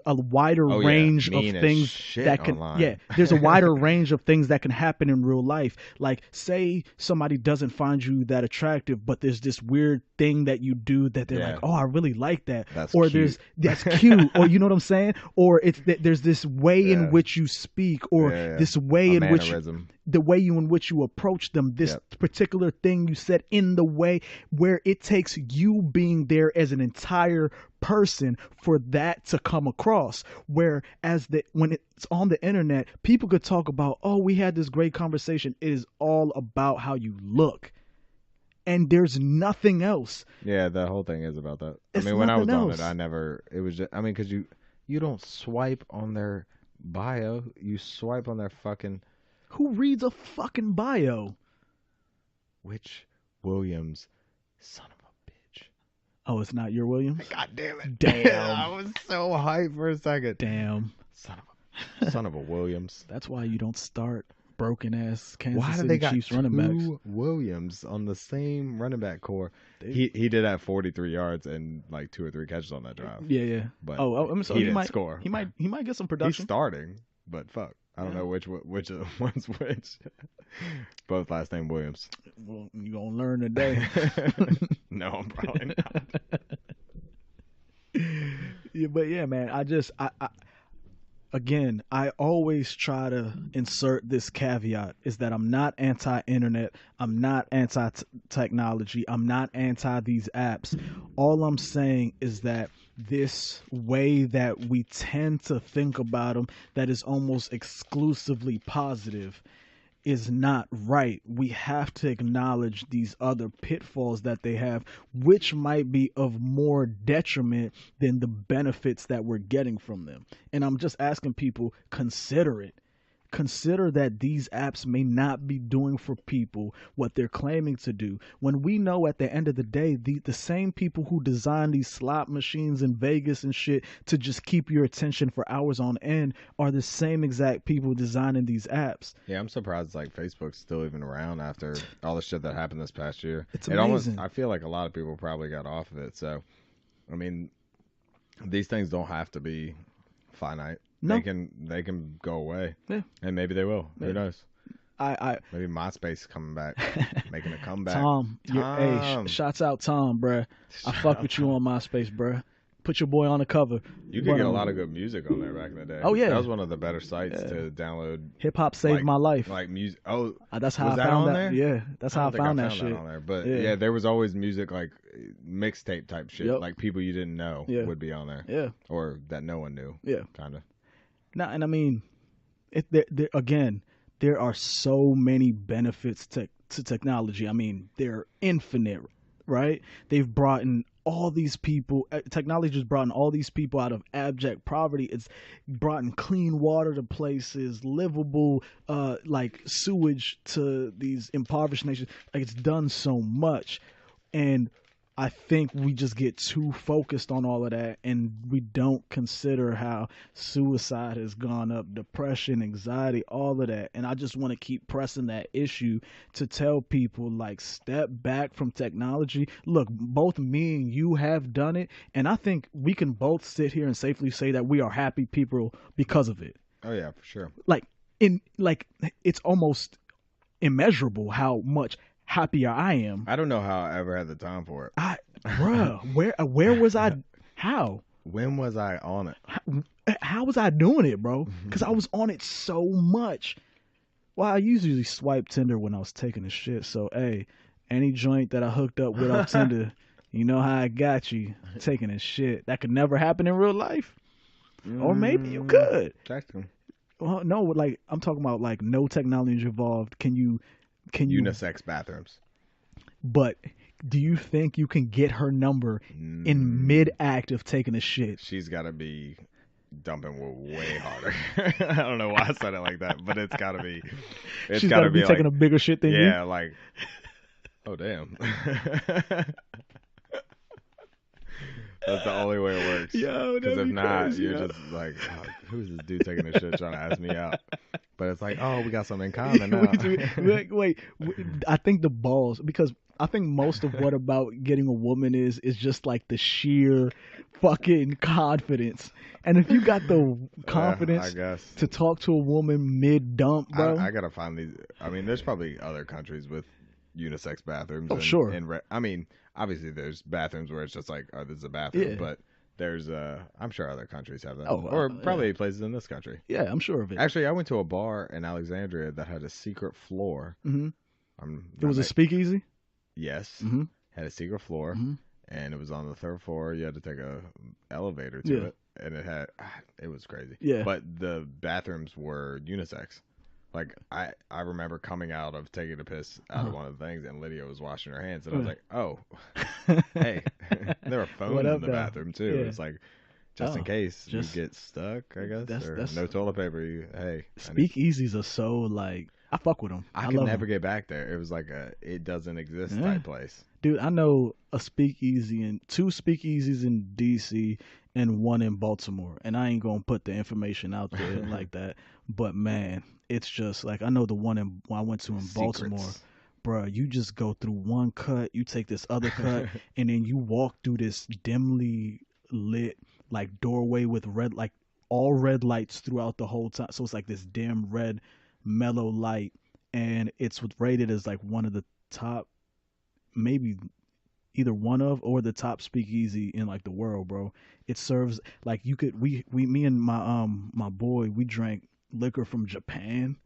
a wider Oh yeah, range of mean as things shit that can yeah online. there's a wider range of things that can happen in real life. Like say somebody doesn't find you that attractive, but there's this weird thing that you do that they're like, Yeah, oh, I really like that. that's Or cute. there's that's cute, or you know what I'm saying, or it's there's this way in Yeah, which you speak, yeah, or yeah. this way A in which mannerism. the way you in which you approach them, this Yep. particular thing you said in the way where it takes you being there as an entire person for that to come across. Whereas when it's on the internet, people could talk about, oh, we had this great conversation. It is all about how you look, and there's nothing else. Yeah, the whole thing is about that. I It's mean, when I nothing was on it, else. it was just, I mean, because you don't swipe on their bio, you swipe on their fucking, Who reads a fucking bio? which Williams, son of a bitch. Oh, it's not your Williams. God damn it. I Damn. was so hyped for a second. Damn. Son of a Williams. That's why you don't start broken ass Kansas Why do City they got Chiefs running backs. two Williams on the same running back core? They- He did have 43 yards and like 2 or 3 catches on that drive. Yeah, yeah. But I'm so he he didn't might score. He might get some He's production. starting, but fuck. I don't Yeah. know which one's which. Both last name Williams. Well, you gonna learn today. No, probably not. Yeah, but yeah, man. I again, I always try to insert this caveat is that I'm not anti-internet, I'm not anti-technology, I'm not anti these apps. All I'm saying is that this way that we tend to think about them that is almost exclusively positive is not right. We have to acknowledge these other pitfalls that they have, which might be of more detriment than the benefits that we're getting from them. And I'm just asking people, consider it. Consider that these apps may not be doing for people what they're claiming to do. When we know at the end of the day, the same people who design these slot machines in Vegas and shit to just keep your attention for hours on end are the same exact people designing these apps. Yeah, I'm surprised like Facebook's still even around after all the shit that happened this past year. It's It almost amazing. I feel like a lot of people probably got off of it. So, I mean, these things don't have to be finite. No. They can go away. Yeah. And maybe they will. Yeah. Who knows? I Maybe MySpace is coming back, making a comeback. Tom, hey, Tom. shots out Tom, bruh. I fuck with you on MySpace, bruh. Put your boy on the cover. You could get a lot of good music on there back in the day. Oh, yeah. That was one of the better sites to download. Hip hop saved like- my life. Like music. Oh, That's how was I that found on that. there? Yeah, that's how I don't think found that shit. on there. But Yeah. yeah, there was always music like mixtape type shit. Yep. Like people you didn't know Yeah. would be on there. Yeah, Or that no one knew. yeah. Kind of. Now, and I mean, again, there are so many benefits to technology. I mean, they're infinite, right? They've brought in all these people. Technology has brought in all these people out of abject poverty. It's brought in clean water to places, livable, like sewage to these impoverished nations. Like it's done so much, and I think we just get too focused on all of that and we don't consider how suicide has gone up, depression, anxiety, all of that. And I just want to keep pressing that issue to tell people like step back from technology. Look, both me and you have done it, and I think we can both sit here and safely say that we are happy people because of it. Oh yeah, for sure. Like it's almost immeasurable how much happier I am. I don't know how I ever had the time for it. Bruh, where was I? How? When was I on it? How was I doing it, bro? Because I was on it so much. Well, I usually swipe Tinder when I was taking a shit. So, hey, any joint that I hooked up with off Tinder, you know how I got you taking a shit. That could never happen in real life. Or maybe you could. Text Well, no, like I'm talking about like no technology involved. Can you unisex bathrooms. But do you think you can get her number in mid-act of taking a shit? She's got to be dumping way harder. I don't know why I said it like that, but it's got to be. It's She's got to be taking like, a bigger shit than you. yeah, like. Oh damn. That's the only way it works. Yo, because if not, crazy, you're just like, oh, who's this dude taking this shit trying to ask me out? But it's like, oh, we got something in common now. wait, I think the balls, because I think most of what about getting a woman is just like the sheer fucking confidence. And if you got the confidence I guess. to talk to a woman mid dump, bro, I gotta find these. I mean, there's probably other countries with unisex bathrooms. Oh, sure. I mean, obviously, there's bathrooms where it's just like, oh, this is a bathroom, Yeah. but there's I'm sure other countries have that, Oh, or probably yeah. places in this country. Yeah, I'm sure of it. Actually, I went to a bar in Alexandria that had a secret floor. Mm-hmm. I'm It was a speakeasy. yes, Mm-hmm. had a secret floor, Mm-hmm. and it was on the third floor. You had to take a elevator to Yeah. it, and it was crazy. Yeah. But the bathrooms were unisex. Like I remember coming out of taking a piss out of one of the things, and Lydia was washing her hands, and I was like, "Oh, hey, there were phones What in up, the though? bathroom too." Yeah. It's like just in Oh, case just- you get stuck, I guess, that's- no toilet paper. Hey, Speakeasies are so like I fuck with them. I love could 'em. never get back there. It was like it doesn't exist Yeah. type place. Dude, I know a speakeasy and two speakeasies in DC and one in Baltimore. And I ain't gonna put the information out there like that. But man, it's just like I know the one I went to in Baltimore. Secrets. Bruh, you just go through one cut, you take this other cut, and then you walk through this dimly lit like doorway with all red lights throughout the whole time. So it's like this dim red mellow light, and it's rated as like one of the top, maybe either one of or the top speakeasy in like the world, bro. It serves like me and my boy, we drank liquor from Japan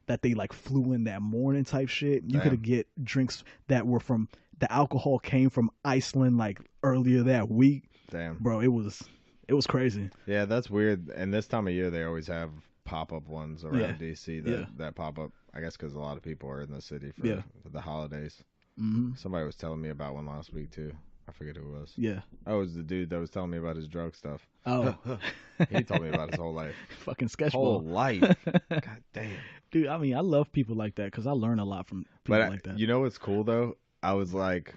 that they like flew in that morning type shit. You Damn. could get drinks that were from the alcohol came from Iceland like earlier that week. Damn. Bro, it was crazy. Yeah, that's weird. And this time of year, they always have pop-up ones Yeah, around DC yeah, that pop up. I guess because a lot of people are in the city yeah. for the holidays. Hmm. Somebody was telling me about one last week too. I forget who it was. Yeah. Oh, it was the dude that was telling me about his drug stuff. Oh. He told me about his whole life. Fucking Whole sketchball. life. God damn. Dude, I mean, I love people like that because I learn a lot from people But like that. you know what's cool though? I was like,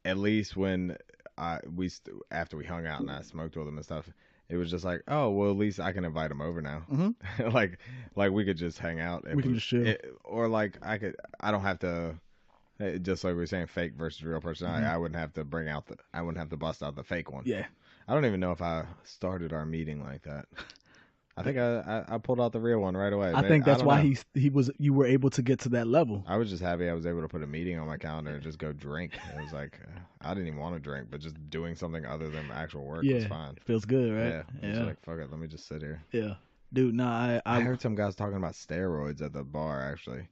at least when after we hung out and I smoked with him and stuff, it was just like, oh well, at least I can invite him over now. Hmm. like we could just hang out. We can just chill. Or like I don't have to. Just like we were saying, fake versus real person. Mhm. I wouldn't have to I wouldn't have to bust out the fake one. Yeah. I don't even know if I started our meeting like that. I think I pulled out the real one right away. I think that's don't why know. you were able to get to that level. I was just happy I was able to put a meeting on my calendar and just go drink. It was like I didn't even want to drink, but just doing something other than actual work was fine. It feels good, right? Yeah, I was like, fuck it, let me just sit here. Yeah. Dude, nah, I heard some guys talking about steroids at the bar actually.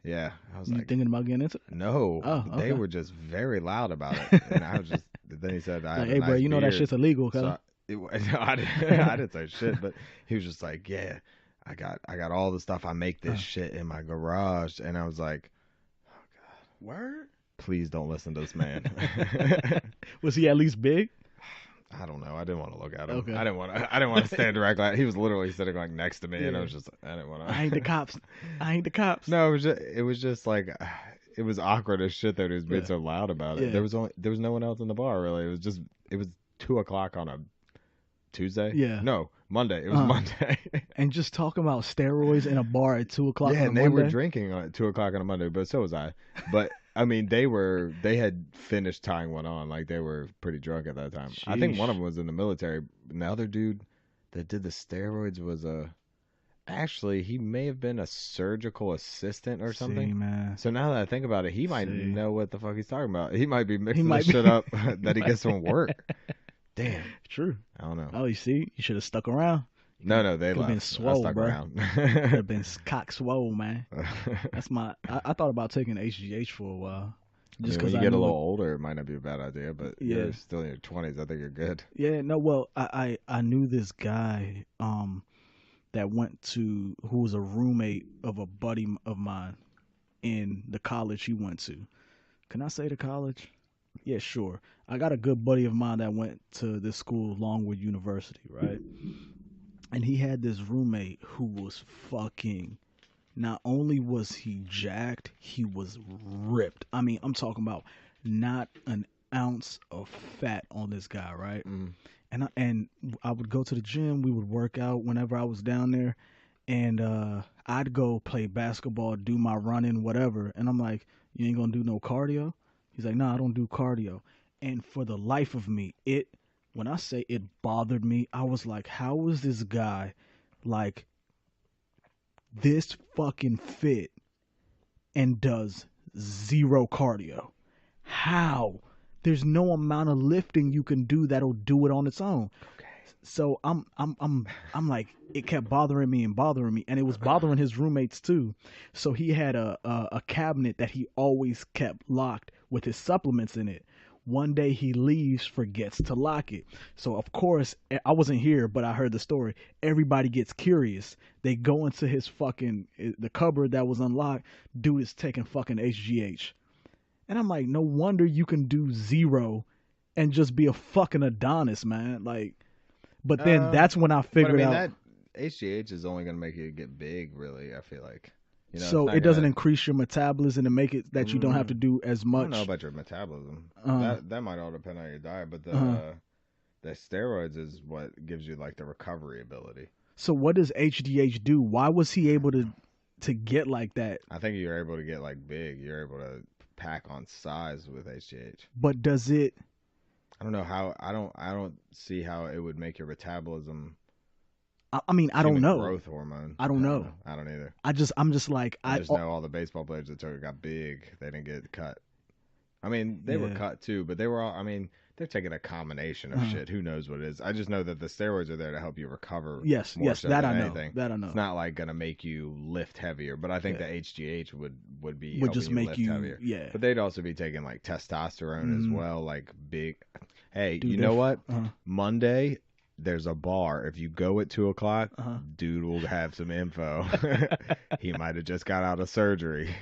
Yeah, I was you like, thinking about getting into it? no, Oh, okay. they were just very loud about it, and I was just. Then he said, Like, hey, bro, you know that shit's illegal, cuz. So I didn't say shit, but he was just like, yeah, I got all the stuff. I make this shit in my garage, and I was like, oh god, Word? please don't listen to this man. Was he at least big? I don't know. I didn't want to look at him. Okay. I didn't want to stand directly. He was literally sitting like next to me, and I was just, I didn't want to. I ain't the cops. I ain't the cops. No, it was just like, it was awkward as shit that he was being so loud about it. Yeah. There was no one else in the bar really. It was 2:00 on a Tuesday. Yeah. No, Monday. It was Monday. And just talking about steroids in a bar at 2:00. Yeah, on and they Monday? were drinking at 2:00 on a Monday, but so was I. But I mean, they had finished tying one on. Like they were pretty drunk at that time. I think one of them was in the military. And the other dude that did the steroids was actually he may have been a surgical assistant or something. See, man. So now that I think about it, he might See. know what the fuck he's talking about. He might be mixing might this shit up that he gets from work. Damn. True. I don't know. Oh, you see, you should have stuck around. No, they Could've left. been swole, I stuck bro. around. Could have been cock swole, man. That's my. I thought about taking HGH for a while. Just because you get a little older, it might not be a bad idea, but you're still in your 20s. I think you're good. Yeah, no, well, I knew this guy that went to, who was a roommate of a buddy of mine in the college he went to. Can I say the college? Yeah, sure. I got a good buddy of mine that went to this school, Longwood University, right? And he had this roommate who was fucking. Not only was he jacked, he was ripped. I mean, I'm talking about not an ounce of fat on this guy, right? And I would go to the gym. We would work out whenever I was down there, and I'd go play basketball, do my running, whatever. And I'm like, "You ain't gonna do no cardio?" He's like, "No, I don't do cardio." And for the life of me, when I say it bothered me, I was like, "How is this guy like this fucking fit and does zero cardio? How? There's no amount of lifting you can do that'll do it on its own." Okay. So I'm like, it kept bothering me, and it was bothering his roommates too. So he had a cabinet that he always kept locked with his supplements in it. One day he leaves, forgets to lock it. So of course, I wasn't here, but I heard the story. Everybody gets curious. They go into his the cupboard that was unlocked. Dude is taking fucking HGH. And I'm like, no wonder you can do zero and just be a fucking Adonis, man. Like, but then that's when I figured out. That HGH is only going to make you get big, really, I feel like. You know, so it doesn't increase your metabolism and make it that you don't have to do as much. I don't know about your metabolism. That might all depend on your diet, but the steroids is what gives you like the recovery ability. So what does HDH do? Why was he able to get like that? I think you're able to get like big. You're able to pack on size with HGH. But does it? I don't know how. I don't see how it would make your metabolism. I mean, I don't know. Growth hormone. I don't know. I don't either. I'm just like I just know all the baseball players that took it got big. They didn't get cut. I mean, they were cut too, but they were all. I mean, they're taking a combination of shit. Who knows what it is? I just know that the steroids are there to help you recover. Yes, so that than I know. anything. That I know. It's not like gonna make you lift heavier, but I think the HGH would be would just make lift you heavier. Yeah. But they'd also be taking like testosterone as well, like big. Hey, Dude, you know what? Uh-huh. Monday, there's a bar. If you go at 2 o'clock, Uh-huh. dude will have some info. He might have just got out of surgery.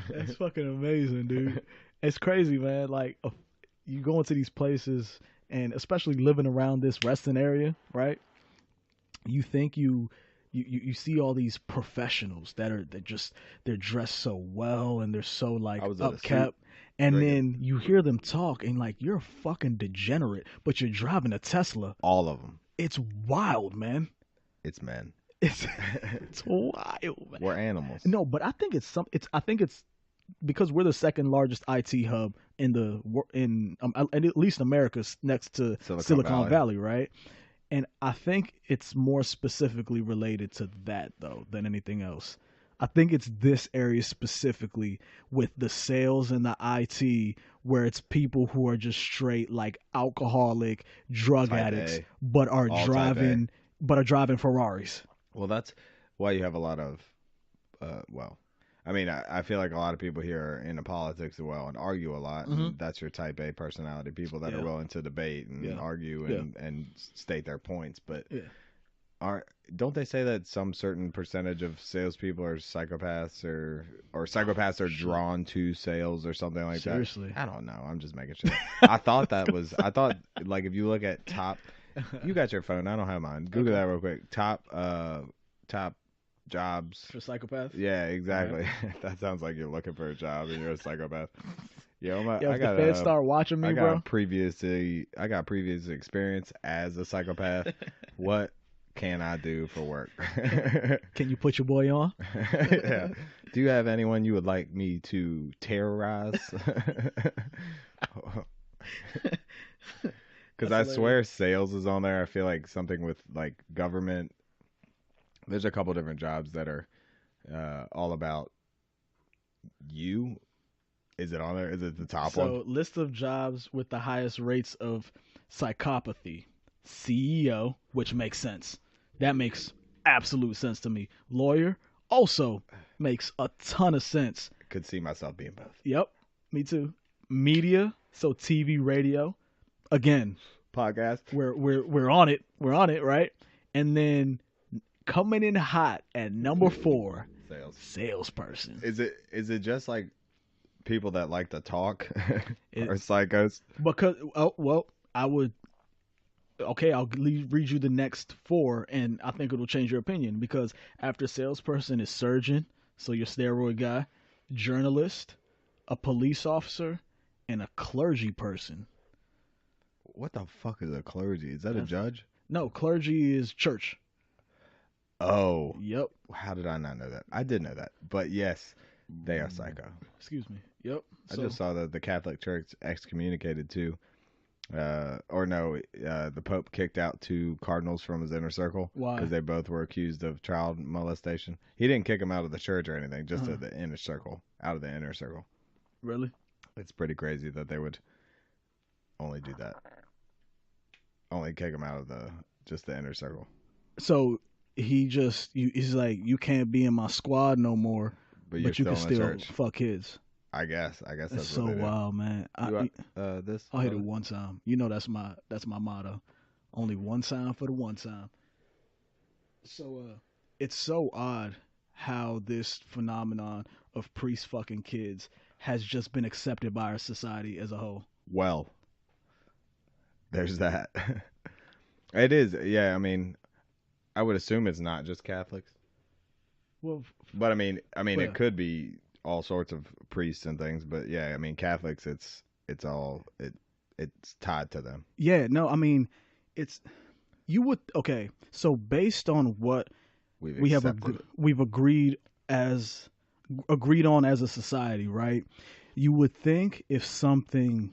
That's fucking amazing, dude. It's crazy, man. Like you go into these places, and especially living around this resting area, right? You think you see all these professionals they're dressed so well and they're so like I was at a suit upkept, and drinking. then you hear them talk and like you're a fucking degenerate, but you're driving a Tesla. All of them. It's wild, man. It's men. It's wild, man. We're animals. No, but I think it's because we're the second largest IT hub in at least America's next to Silicon Valley, right? And I think it's more specifically related to that though than anything else. I think it's this area specifically with the sales and the IT where it's people who are just straight like alcoholic drug Type addicts A. but are All type driving Ferraris. Well, that's why you have a lot of, I mean, I feel like a lot of people here are into politics as well and argue a lot. Mhm. And that's your type A personality, people that Yeah. are willing to debate and Yeah. argue and state their points. But Yeah. don't they say that some certain percentage of salespeople are psychopaths or psychopaths are drawn to sales or something like Seriously. that? I don't know. I'm just making shit up. I thought like if you look at top, you got your phone. I don't have mine. Google that real quick. Top jobs For psychopaths? Yeah, exactly. That sounds like you're looking for a job and you're a psychopath. Yo, Yo, if the feds start watching me, bro. I got previous experience as a psychopath. What can I do for work? Can you put your boy on? Yeah. Do you have anyone you would like me to terrorize? Because I swear sales is on there. I feel like something with like government. There's a couple different jobs that are all about you. Is it on there? Is it the top one? So, list of jobs with the highest rates of psychopathy. CEO, which makes sense. That makes absolute sense to me. Lawyer also makes a ton of sense. Could see myself being both. Yep, me too. Media, so TV, radio. Again, Podcast. We're on it. We're on it, right? And then coming in hot at number 4, salesperson. Is it just like people that like to talk or psychos? Because I'll read you the next 4, and I think it'll change your opinion. Because after salesperson is surgeon, so your steroid guy, journalist, a police officer, and a clergy person. What the fuck is a clergy? Is that a judge? No, clergy is church. Oh. Yep. How did I not know that? I did know that. But yes, they are psycho. Excuse me. Yep. I just saw that the Catholic Church excommunicated 2. The Pope kicked out 2 cardinals from his inner circle. Why? Because they both were accused of child molestation. He didn't kick them out of the church or anything, just out of the inner circle. Really? It's pretty crazy that they would only do that. Only kick them out of just the inner circle. So he's like, you can't be in my squad no more, but you can still fuck kids. I guess that's so what wild, man. I'll hit it one time. You know that's my motto. Only one time for the one time. So it's so odd how this phenomenon of priest fucking kids has just been accepted by our society as a whole. Well, there's that. It is, yeah. I mean, I would assume it's not just Catholics. Well, but I mean, it could be all sorts of priests and things. But yeah, I mean, Catholics, it's tied to them. Yeah, no, I mean, okay. So based on what we've agreed on as a society, right? You would think if something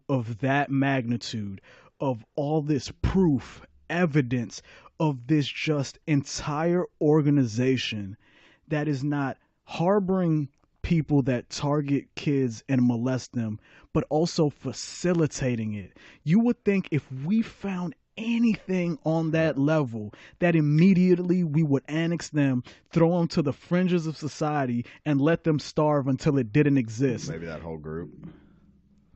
of that magnitude, of all this proof, evidence of this just entire organization that is not harboring people that target kids and molest them, but also facilitating it. You would think if we found anything on that level, that immediately we would annex them, throw them to the fringes of society, and let them starve until it didn't exist. Maybe that whole group.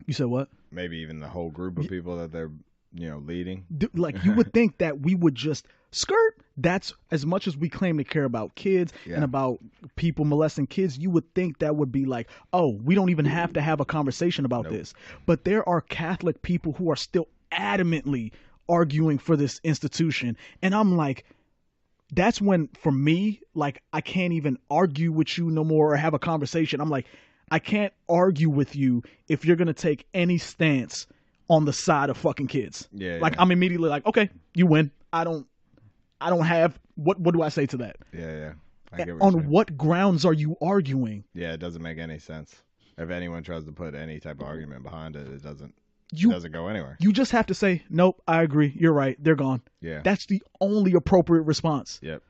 You said what? Maybe even the whole group of people that they're leading. Like, you would think that we would just skirt. That's as much as we claim to care about kids and Yeah. about people molesting kids. You would think that would be like, oh, we don't even have to have a conversation about Nope. this. But there are Catholic people who are still adamantly arguing for this institution, and I'm like, that's when, for me, like, I can't even argue with you no more or have a conversation. I'm like, I can't argue with you if you're gonna take any stance on the side of fucking kids. Yeah. Like, Yeah. I'm immediately like, okay, you win. I don't have what do I say to that? Yeah. Yeah. I get what you're On saying. what grounds are you arguing? Yeah, it doesn't make any sense. If anyone tries to put any type of argument behind it, it doesn't You go anywhere. you just have to say, nope, I agree. You're right. They're gone. Yeah. That's the only appropriate response. Yep.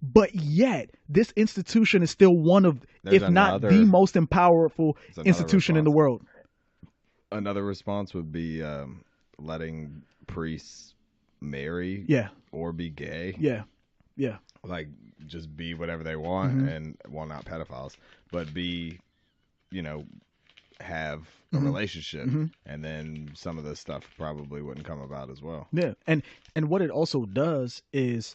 But yet, this institution is still one of, There's if not another- the most powerful There's another institution in the response. world. Another response would be letting priests marry Yeah, or be gay. yeah, yeah. Like, just be whatever they want, Mhm. and, well, not pedophiles, but be, have a Mhm. relationship, Mhm. and then some of this stuff probably wouldn't come about as well. Yeah, and what it also does is,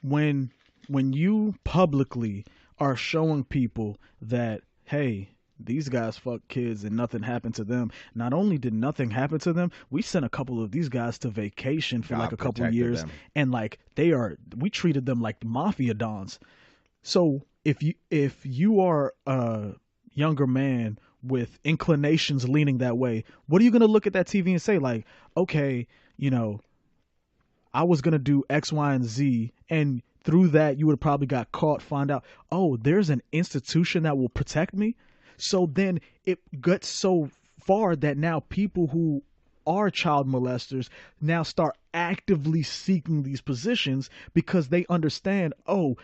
when you publicly are showing people that, hey, these guys fuck kids and nothing happened to them. Not only did nothing happen to them, we sent a couple of these guys to vacation for God like a couple protected years, them. and like we treated them like mafia dons. So if you are a younger man with inclinations leaning that way, what are you going to look at that TV and say, like, okay, I was going to do X, Y, and Z, and through that you would have probably got caught, find out, oh, there's an institution that will protect me. So then it gets so far that now people who are child molesters now start actively seeking these positions because they understand, oh,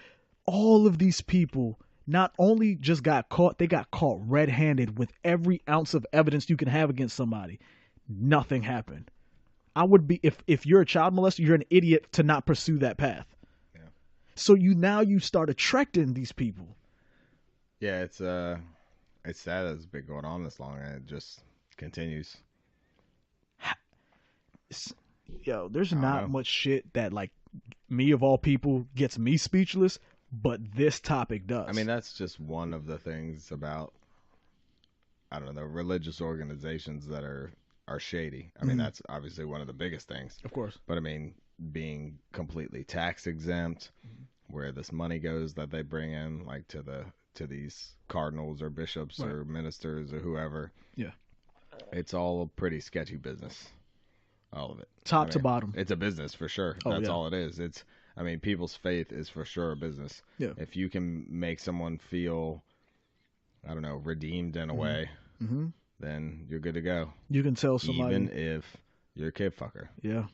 all of these people not only just got caught, they got caught red-handed with every ounce of evidence you can have against somebody. Nothing happened. I would be, if you're a child molester, you're an idiot to not pursue that path. Yeah. So you start attracting these people. Yeah, it's sad that it's been going on this long, and it just continues. Yo, there's I don't not know. much shit that, like, me of all people gets me speechless, but this topic does. I mean, that's just one of the things about, I don't know, religious organizations that are shady. I mean, Mhm. that's obviously one of the biggest things. Of course. But I mean, being completely tax exempt, where this money goes that they bring in, like to these cardinals or bishops Right. or ministers or whoever. Yeah. It's all a pretty sketchy business. All of it. Top I to mean, bottom. It's a business for sure. Oh, That's yeah. all it is. I mean, people's faith is for sure a business. Yeah. If you can make someone feel, I don't know, redeemed in a way, Mm-hmm. then you're good to go. You can tell somebody. Even if you're a kid fucker. Yeah.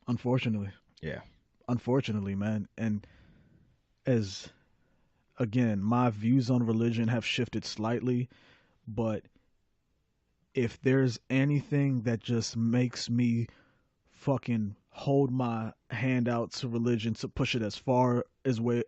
Unfortunately. Yeah. Unfortunately, man. And as, again, my views on religion have shifted slightly, but if there's anything that just makes me fucking hold my hand out to religion to push it as far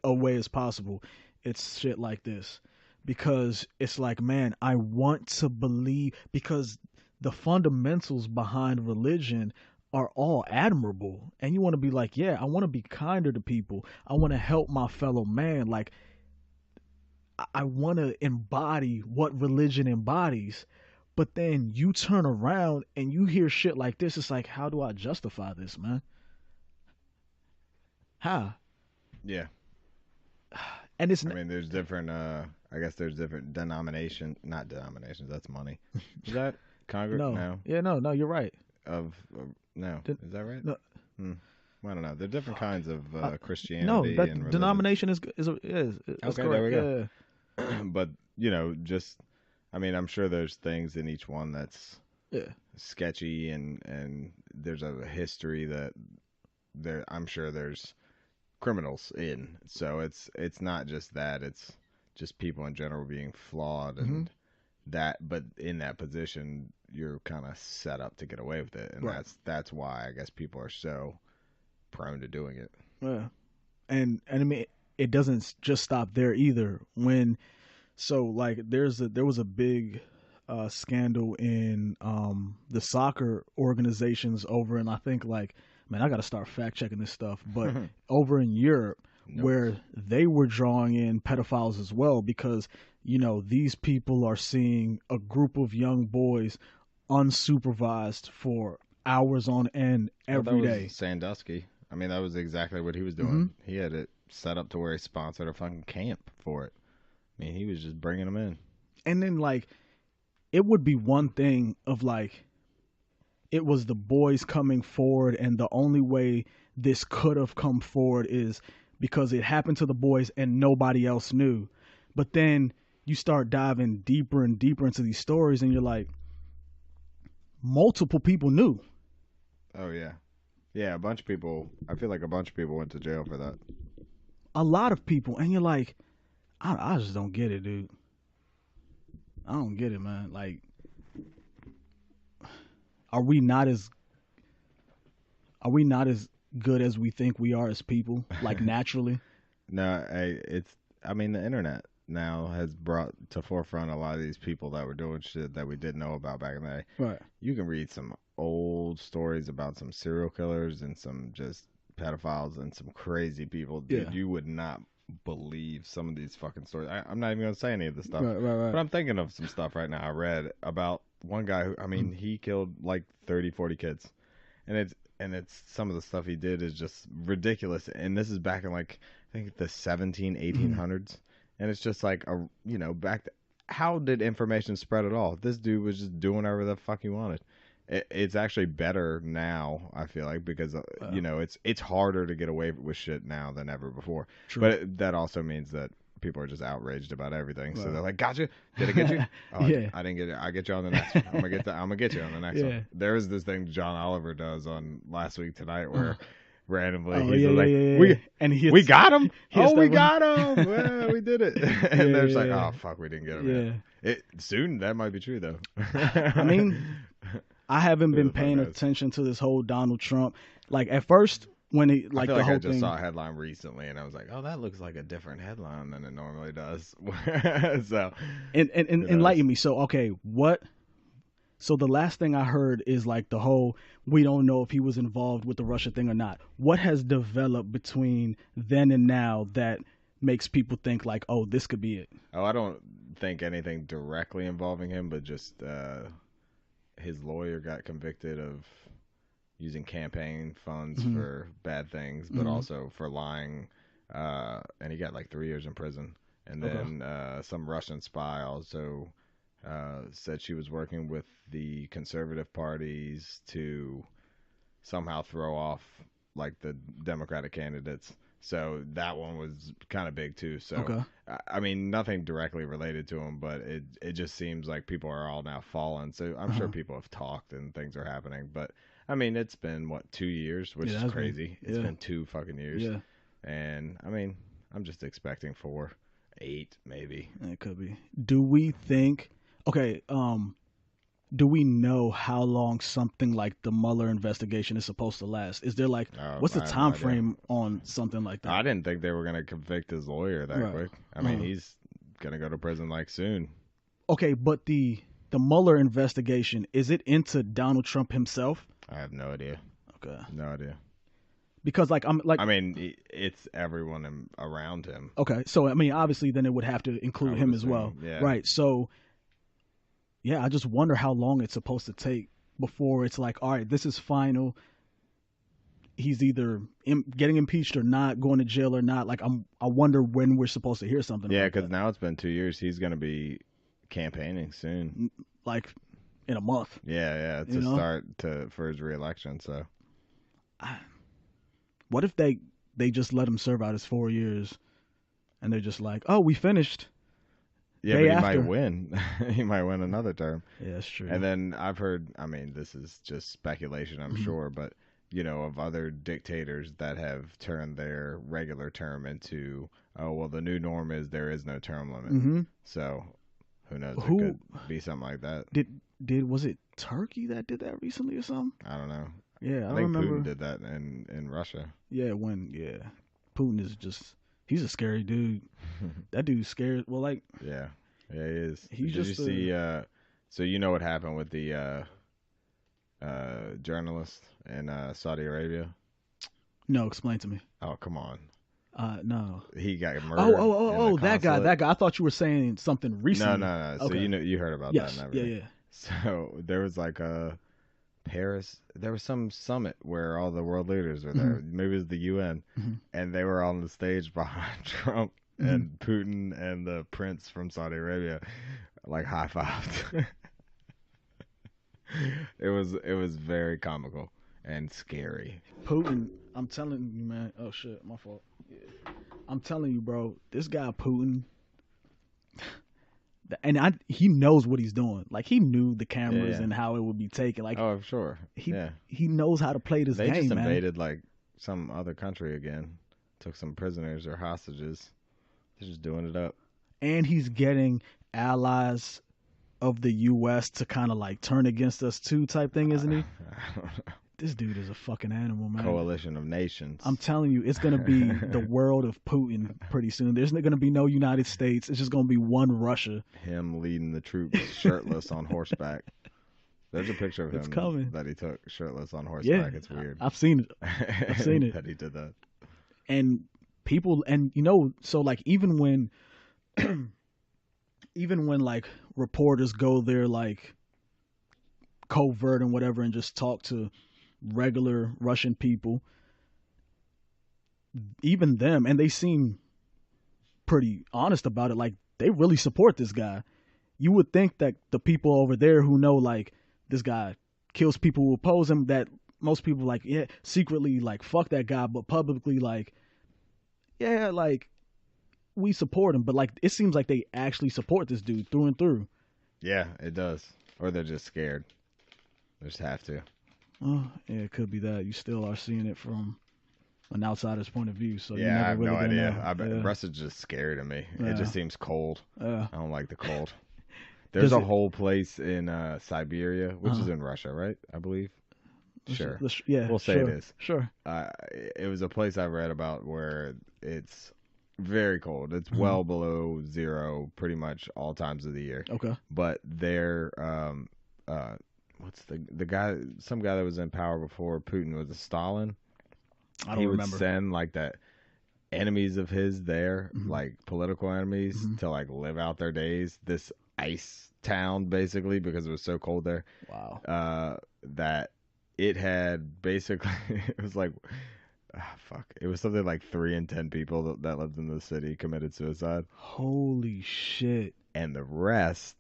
away as possible, it's shit like this. Because it's like, man, I want to believe, because the fundamentals behind religion are all admirable, and you want to be like, yeah, I want to be kinder to people, I want to help my fellow man, like, I want to embody what religion embodies. But then you turn around and you hear shit like this. It's like, how do I justify this, man? How? Yeah. And it's I mean, there's different, I guess there's different not denominations, that's money. Is that Congress? no. Yeah, no, you're right. No. Did- Is that right? no. I don't know. There are different kinds of No, Christianity that and religions. denomination is Okay, correct. there we go. Yeah, But, just, I mean, I'm sure there's things in each one that's yeah. sketchy, and there's a history that I'm sure there's criminals in. So it's not just that, it's just people in general being flawed, and but in that position you're kind of set up to get away with it, and Right. that's why I guess people are so prone to doing it. Yeah. And I mean, it doesn't just stop there either. When, so like, there was a big scandal in the soccer organizations over in, I think, like, man, I got to start fact checking this stuff, but over in Europe, Nope. where they were drawing in pedophiles as well, because these people are seeing a group of young boys unsupervised for hours on end Well, that every was day. Sandusky. I mean, that was exactly what he was Mm-hmm. doing. He had it set up to where he sponsored a fucking camp for it. I mean, he was just bringing them in. And then, like, it would be one thing of like it was the boys coming forward, and the only way this could have come forward is because it happened to the boys and nobody else knew. But then you start diving deeper and deeper into these stories, and you're like, multiple people knew. Oh yeah, yeah. A bunch of people. I feel like a bunch of people went to jail for that. A lot of people, and you're like, I just don't get it, dude. I don't get it, man. Like, are we not as good as we think we are as people, like naturally? No, it's. I mean, the internet now has brought to forefront a lot of these people that were doing shit that we didn't know about back in the day. Right. You can read some old stories about some serial killers and some just pedophiles and some crazy people, Yeah. dude. You would not believe some of these fucking stories. I'm not even gonna say any of this stuff, Right. Right. but Right. I'm thinking of some stuff right now. I read about one guy who, I mean, he killed like 30, 40 kids, and it's some of the stuff he did is just ridiculous. And this is back in like I think the 17, 1800s, and it's just like a back. How did information spread at all? This dude was just doing whatever the fuck he wanted. It's actually better now. I feel like because it's harder to get away with shit now than ever before. True. But that also means that people are just outraged about everything. So Right. they're like, "Gotcha! Did I get you? Oh, Yeah. I didn't get it. I get you on the next one. I'm gonna get you on the next Yeah. one." There is this thing John Oliver does on Last Week Tonight where randomly Oh he's yeah, like, yeah. "We And we got him! hits Oh, that we one. got him! Yeah, we did it!" And Yeah, they're just like, yeah, "Oh fuck, we didn't get him yeah. yet." Soon that might be true though. I mean, I haven't Who been the fuck paying knows? attention to this whole Donald Trump. Like at first, when he I like feel the like I whole just thing. saw a headline recently, and I was like, "Oh, that looks like a different headline than it normally does." So, And who knows? enlighten me. So okay, what? So the last thing I heard is like the whole we don't know if he was involved with the Russia thing or not. What has developed between then and now that makes people think like, oh, this could be it? Oh, I don't think anything directly involving him, but just his lawyer got convicted of using campaign funds Mm-hmm. for bad things, but Mm-hmm. also for lying. And he got like 3 years in prison. And Okay. then some Russian spy also said she was working with the conservative parties to somehow throw off like the Democratic candidates. So that one was kind of big too. So Okay. I mean, nothing directly related to him, but it just seems like people are all now fallen. So I'm sure Uh-huh. people have talked and things are happening. But I mean, it's been what 2 years, which Yeah, is that's been crazy. It's yeah. been 2 fucking years, Yeah. and I mean, I'm just expecting 4, 8, maybe. It could be. Do we think? Okay. Do we know how long something like the Mueller investigation is supposed to last? Is there like what's the I have no time idea. frame on something like that? I didn't think they were gonna convict his lawyer that Right. quick. I mean, Uh-huh. he's gonna go to prison like soon. Okay, but the Mueller investigation, is it into Donald Trump himself? I have no idea. Okay. No idea. Because like I'm like I mean, it's everyone around him. okay, so I mean obviously then it would have to I include would him as well. assume, yeah. Right. So yeah, I just wonder how long it's supposed to take before it's like, all right, this is final. He's either getting impeached or not, going to jail or not. Like I wonder when we're supposed to hear something. Yeah, about because that. now it's been 2 years. He's gonna be campaigning soon. Like in a month. Yeah, You to know? start for his reelection. So What if they just let him serve out his 4 years, and they're just like, oh, we finished. yeah, Day but he after. might win. He might win another term. Yeah, that's true. And then I've heard. I mean, this is just speculation, I'm Mhm. sure, but of other dictators that have turned their regular term into, oh well, the new norm is there is no term limit. Mm-hmm. So who knows? Who- It could be something like that. Did was it Turkey that did that recently or something? I don't know. Yeah, I I think remember. Putin did that in Russia. Yeah, Putin is just he's a scary dude. That dude's scary. Well, like Yeah, he is. He's Did just you see? So you know what happened with the journalist in Saudi Arabia? No, explain to me. Oh, come on. No. He got Oh, murdered oh, oh, in the oh, that guy, consulate. that guy. I thought you were saying something No, recently. no, no. So Okay. you heard about that and Yes. Yeah, everything. yeah. So there was like a Paris. There was some summit where all the world leaders were Hmm. there. Maybe it was the UN, Hmm. and they were on the stage behind Trump Hmm. and Putin and the prince from Saudi Arabia, like high fived. It was very comical and scary. Putin, I'm telling you, man. Oh shit, my fault. Yeah. I'm telling you, bro. This guy Putin, he knows what he's doing. Like he knew the Yeah, cameras yeah. and how it would be taken. Like Oh, sure. he Yeah. he knows how to play this They just game, man. invaded like some other country again. Took some prisoners or hostages. They're just doing it up. And he's getting allies of the U.S. to kind of like turn against us too, type thing, isn't he? I don't know. This dude is a fucking animal, man. Coalition of nations. I'm telling you, it's gonna be the world of Putin pretty soon. There's not gonna be no United States. It's just gonna be one Russia. Him leading the troops shirtless on horseback. There's a picture of It's him coming. that he took shirtless on Yeah, horseback. It's weird. I've seen it. I've seen it. That he did that. And people, and so like even when, even when like reporters go there like covert and whatever and just talk to regular Russian people, even them, and they seem pretty honest about it. Like they really support this guy. You would think that the people over there who know like this guy kills people who oppose him, that most people like yeah secretly like fuck that guy, but publicly like yeah like we support him. But like it seems like they actually support this dude through and through. Yeah, it does. Or they're just scared. They just have to. Oh yeah, it could be that you still are seeing it from an outsider's point of view, so you Yeah, I never have really no gonna idea. know. I bet Yeah. Russia's just scary to me. It Yeah. just seems cold. Yeah. I don't like the cold. Does There's a it- whole place in Siberia, which is Uh-huh. in Russia, right? I believe. Sure. Yeah, We'll say sure, it is. sure. It was a place I read about where it's very cold. It's Mhm. well below zero pretty much all times of the year. Okay. But they're what's the guy, some guy that was in power before Putin, was a Stalin. I don't He would remember. send like that enemies of his there, Mhm. like political enemies, Mhm. to like live out their days. This ice town, basically, because it was so cold there. Wow. That it had basically it was like fuck. It was something like 3 in 10 people that lived in the city committed suicide, Holy shit. and the rest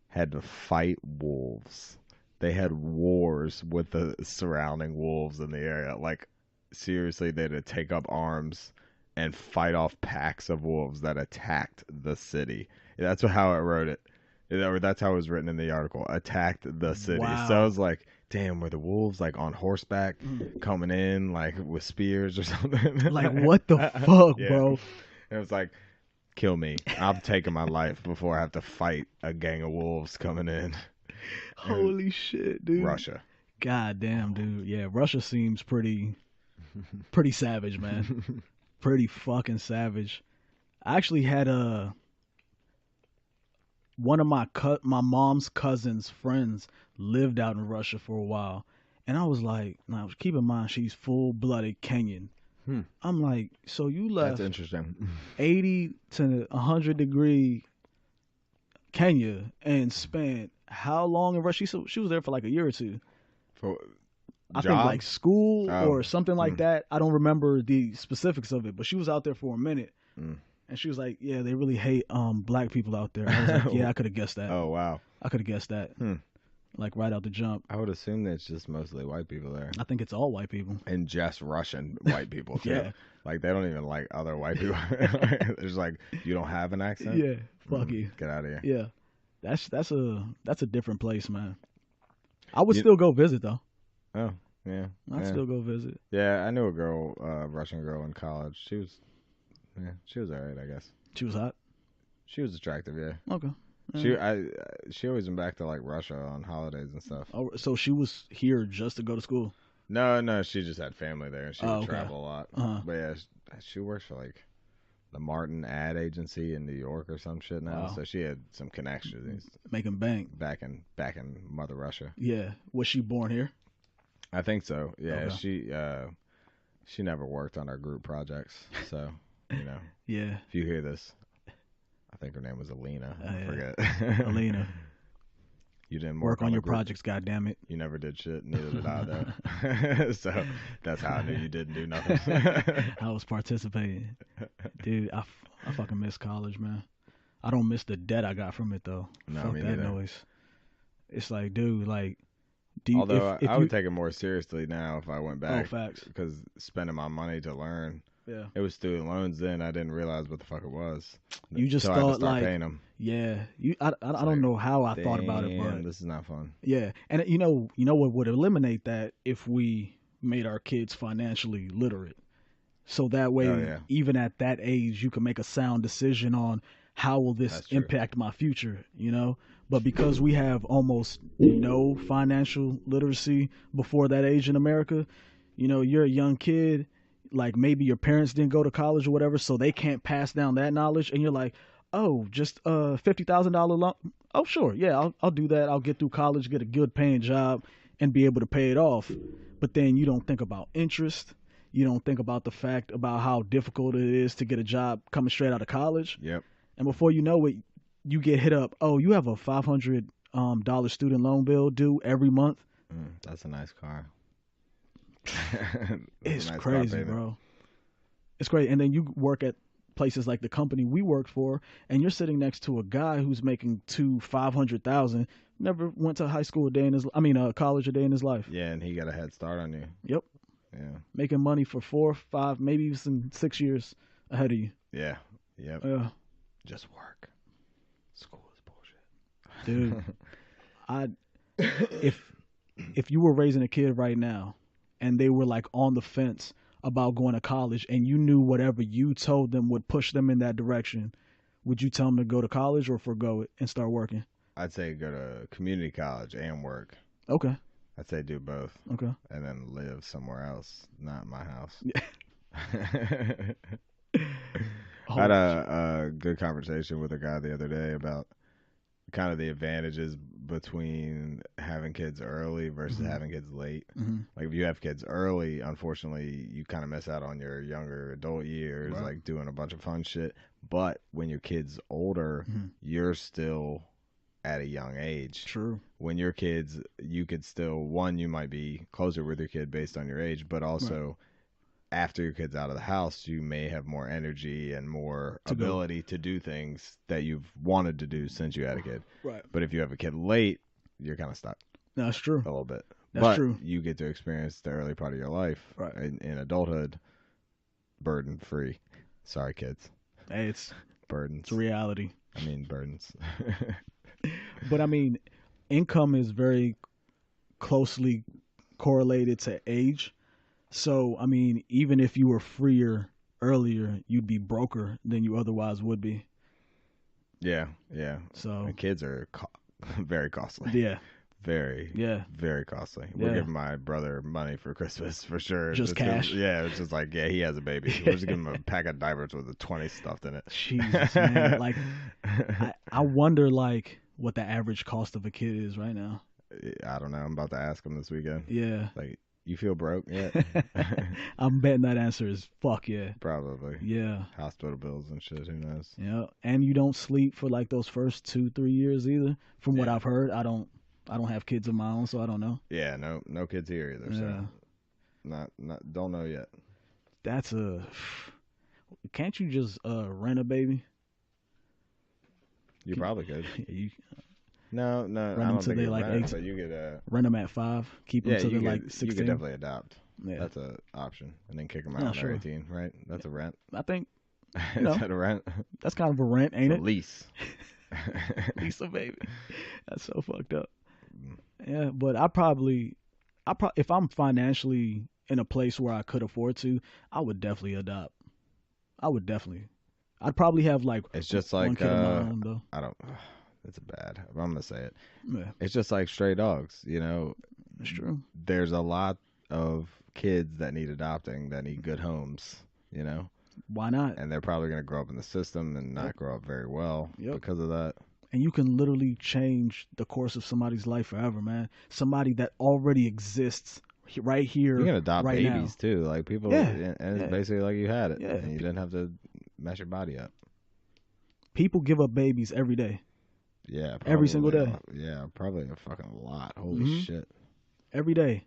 had to fight wolves. They had wars with the surrounding wolves in the area. Like seriously, they had to take up arms and fight off packs of wolves that attacked the city. That's how it wrote it. Or that's how it was written in the article. Attacked the city. Wow. So I was like, damn, were the wolves like on horseback Mm. coming in like with spears or something? Like what the fuck, Yeah. bro? And it was like, kill me. I'm taking my life before I have to fight a gang of wolves coming in. Holy shit, dude. Russia. God damn, dude. Yeah, Russia seems pretty savage, man. Pretty fucking savage. I actually had one of my mom's cousin's friends lived out in Russia for a while, and I was like, now keep in mind she's full blooded Kenyan. Hmm. I'm like, so you left That's interesting. 80 to 100-degree Kenya and spent how long in Russia? She was there for like a year or two. For I think like job? school Oh. or something like that. I don't remember the specifics of it, but she was out there for a minute. Mm. And she was like, "Yeah, they really hate black people out there." I was like, "Yeah, I could have guessed that. Oh wow. I could have guessed that." Hmm. Like right out the jump. I would assume that it's just mostly white people there. I think it's all white people. And just Russian white people too. Yeah. Like they don't even like other white people. They're just like, you don't have an accent? Yeah, fuck you. Get out of here. Yeah, that's a different place, man. I would You- still go visit though. Oh, yeah. I'd yeah. still go visit. Yeah, I knew a girl, Russian girl in college. She was alright, I guess. She was hot. She was attractive, yeah. Okay. She always went back to like Russia on holidays and stuff. Oh, so she was here just to go to school. No, she just had family there and she Oh, would okay. travel a lot. Uh-huh. But yeah, she works for like the Martin ad agency in New York or some shit now. Wow. So she had some connections Making bank. back in Mother Russia. Yeah. Was she born here? I think so. Yeah, Okay. she never worked on our group projects. So, you know, Yeah. if you hear this, I think her name was Alina. I Yeah. forget. Alina. You didn't Work work on on the your group. projects, goddammit. You never did shit. Neither did I, though. So that's how I knew you didn't do nothing. I was participating. Dude, I fucking miss college, man. I don't miss the debt I got from it, though. No, Fuck me that neither. noise. It's like, dude, like, do you, Although if I you, would take it more seriously now if I went oh, back facts. because spending my money to learn. Yeah. It was student loans then. I didn't realize what the fuck it was You just until I had to thought, start like, paying them. yeah, It's I don't like, know how I thought about it, damn, but this is not fun. yeah. And you know what would eliminate that if we made our kids financially literate. So that way, Oh yeah, even at that age, you can make a sound decision on how will this that's true. impact my future. But because we have almost no financial literacy before that age in America, you're a young kid, like maybe your parents didn't go to college or whatever, so they can't pass down that knowledge, and you're like, oh, just $50,000 loan. Oh, sure, yeah, I'll do that. I'll get through college, get a good paying job, and be able to pay it off. But then you don't think about interest. You don't think about the fact about how difficult it is to get a job coming straight out of college. Yep. And before you know it, you get hit up. Oh, you have a $500 student loan bill due every month. That's a nice car. It's a nice car crazy, payment. bro. It's great. And then you work at places like the company we worked for, and you're sitting next to a guy who's making 500,000. Never went to high school a day in his. I mean, college a day in his life. Yeah, and he got a head start on you. Yep. Yeah. Making money for 4, 5, maybe even 6 years ahead of you. Yeah. Yep. Yeah. Just work. School is bullshit. Dude, I if you were raising a kid right now and they were like on the fence about going to college and you knew whatever you told them would push them in that direction, would you tell them to go to college or forgo it and start working? I'd say go to community college and work. Okay. I'd say do both. Okay. And then live somewhere else, not my house. Yeah. I had a good conversation with a guy the other day about kind of the advantages between having kids early versus Mhm. having kids late. Mhm. Like if you have kids early, unfortunately, you kind of miss out on your younger adult years, Right. like doing a bunch of fun shit. But when your kid's older, Mhm. you're still at a young age. True. When your kids, you could still, one, you might be closer with your kid based on your age, but also after your kid's out of the house, you may have more energy and more To go. ability to do things that you've wanted to do since you had a kid. Right. But if you have a kid late, you're kind of stuck That's true. a little bit. That's but true. you get to experience the early part of your life Right. in adulthood, burden free. Sorry, kids. Hey, it's Burdens. reality. I mean, burdens. But I mean, income is very closely correlated to age. So, I mean, even if you were freer earlier, you'd be broker than you otherwise would be. Yeah, yeah. So, And kids are very costly. yeah, Very, yeah, very costly. Yeah. We're giving my brother money for Christmas for sure. Just cash? Yeah, it's just like, yeah, he has a baby. We're just giving him a pack of diapers with a 20 stuffed in it. Jesus, man. Like, I wonder, like, what the average cost of a kid is right now. I don't know. I'm about to ask him this weekend. Yeah. Like, you feel broke yet? I'm betting that answer is fuck yeah. Probably. Yeah. Hospital bills and shit. Who knows? Yeah. And you don't sleep for like those first 2-3 years either. From what Yeah. I've heard, I don't have kids of my own, so I don't know. Yeah, no kids here either. Yeah. So don't know yet. That's can't you just rent a baby? You probably could. You No, Rent I them don't till think they you like rent, 8. but you could. rent them at 5, keep them Yeah, till you they're could. like You 16. could definitely adopt. Yeah. That's an option, and then kick them out Yeah, when sure. they're 18, right? That's a rent. I think Is know. that a rent? that's kind of a rent, ain't It's it? a lease. Lisa, baby. That's so fucked up. Mm. Yeah, but if I'm financially in a place where I could afford to, I would definitely adopt. I'd probably have like It's just one like kid of my own though. I don't. It's bad. I'm gonna say it. Yeah, It's just like stray dogs. You know, that's true. there's a lot of kids that need adopting that need good homes. You know, Why not? And they're probably going to grow up in the system and not Yep. grow up very well Yep. because of that. And you can literally change the course of somebody's life forever, man. Somebody that already exists right You here, can adopt right now. babies too. Like people, Yeah. and it's Yeah. basically like you had it, Yeah. and you didn't have to mess your body up. People give up babies every day. Yeah, probably, Every single day. Yeah, probably a fucking lot. Holy Mhm. shit. Every day.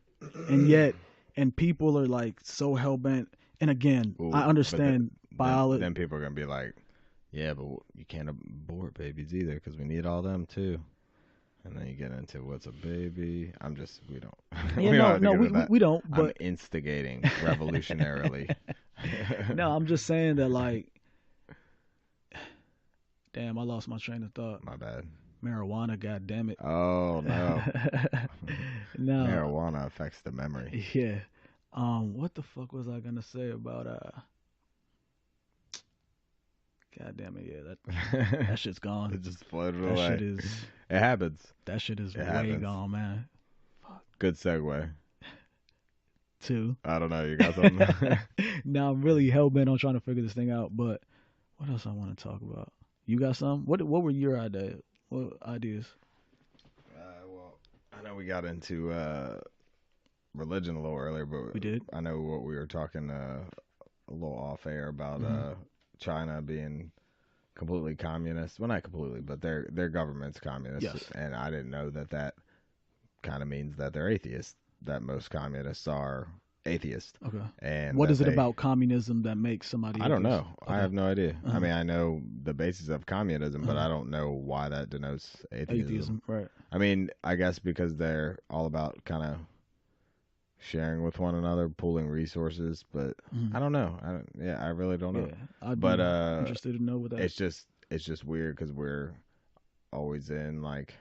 And people are like so hell bent. And again, Ooh, I understand biology. Then people are gonna be like, yeah, but you can't abort babies either because we need all them too. And then you get into what's a baby. We don't. Yeah, we don't have to no, get into that. we don't. I'm But instigating revolutionarily. no, I'm just saying that, like, damn, I lost my train of thought. My bad. Marijuana, god damn it. Oh no. No. Marijuana affects the memory. Yeah. What the fuck was I gonna say about God damn it, yeah, that shit's gone. It just floated That away. shit is It happens. that shit is It way happens. gone, man. Good segue. Two. I don't know. You got something? Now I'm really hell bent on trying to figure this thing out, but what else I want to talk about? You got some? What were your ideas? What ideas? Well, I know we got into religion a little earlier, but We did. I know what we were talking a little off air about China being completely communist. Well, not completely, but their government's communist. Yes. And I didn't know that kind of means that they're atheists. That most communists are atheists. Okay. And What that is it they- about communism that makes somebody? I don't atheist? know. Okay. I have no idea. I Uh-huh. mean, I know the basis of communism, but Uh-huh. I don't know why that denotes Atheism, right? I mean, I guess because they're all about kind of sharing with one another, pooling resources, but Mhm. I don't know. I really don't know. Yeah, I'd But, be interested to know what that. It's just weird because we're always in like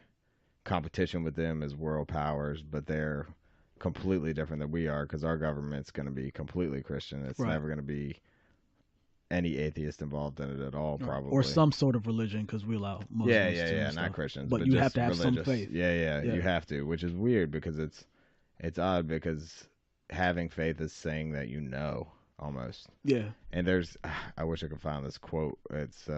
competition with them as world powers, but they're completely different than we are because our government's going to be completely Christian. It's Right. never going to be any atheist involved in it at all, probably. Or some sort of religion, because we allow Muslims yeah, too and not stuff. Christians, But but you just have to have some religious. faith. Yeah, Yeah. you have to, which is weird because it's odd because having faith is saying that you know almost. Yeah. And I wish I could find this quote. It's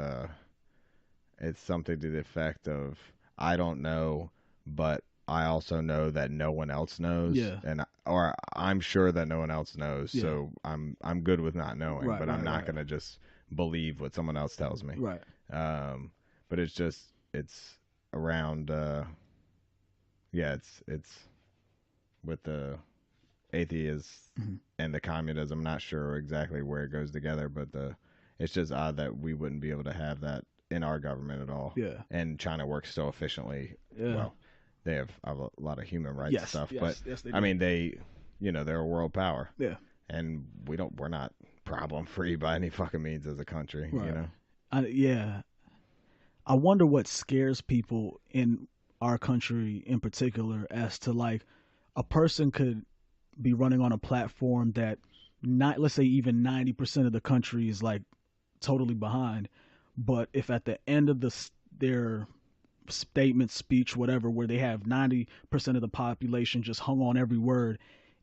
something to the effect of I don't know, but I also know that no one else knows. Yeah. Or I'm sure that no one else knows. Yeah. So I'm good with not knowing, Right, but I'm right, not right. gonna just believe what someone else tells me. Right. But it's around it's with the atheists Mhm. and the communism. I'm not sure exactly where it goes together, but it's just odd that we wouldn't be able to have that in our government at all. Yeah. And China works so efficiently. Yeah. Well, they have a lot of human rights Yes. stuff, Yes. but Yes, they I do. mean they're a world power. Yeah. And we're not problem free by any fucking means as a country, Right. you know. Yeah. I wonder what scares people in our country in particular, as to like a person could be running on a platform that not, let's say, even 90% of the country is like totally behind, but if at the end of their statement, speech, whatever, where they have 90% of the population just hung on every word,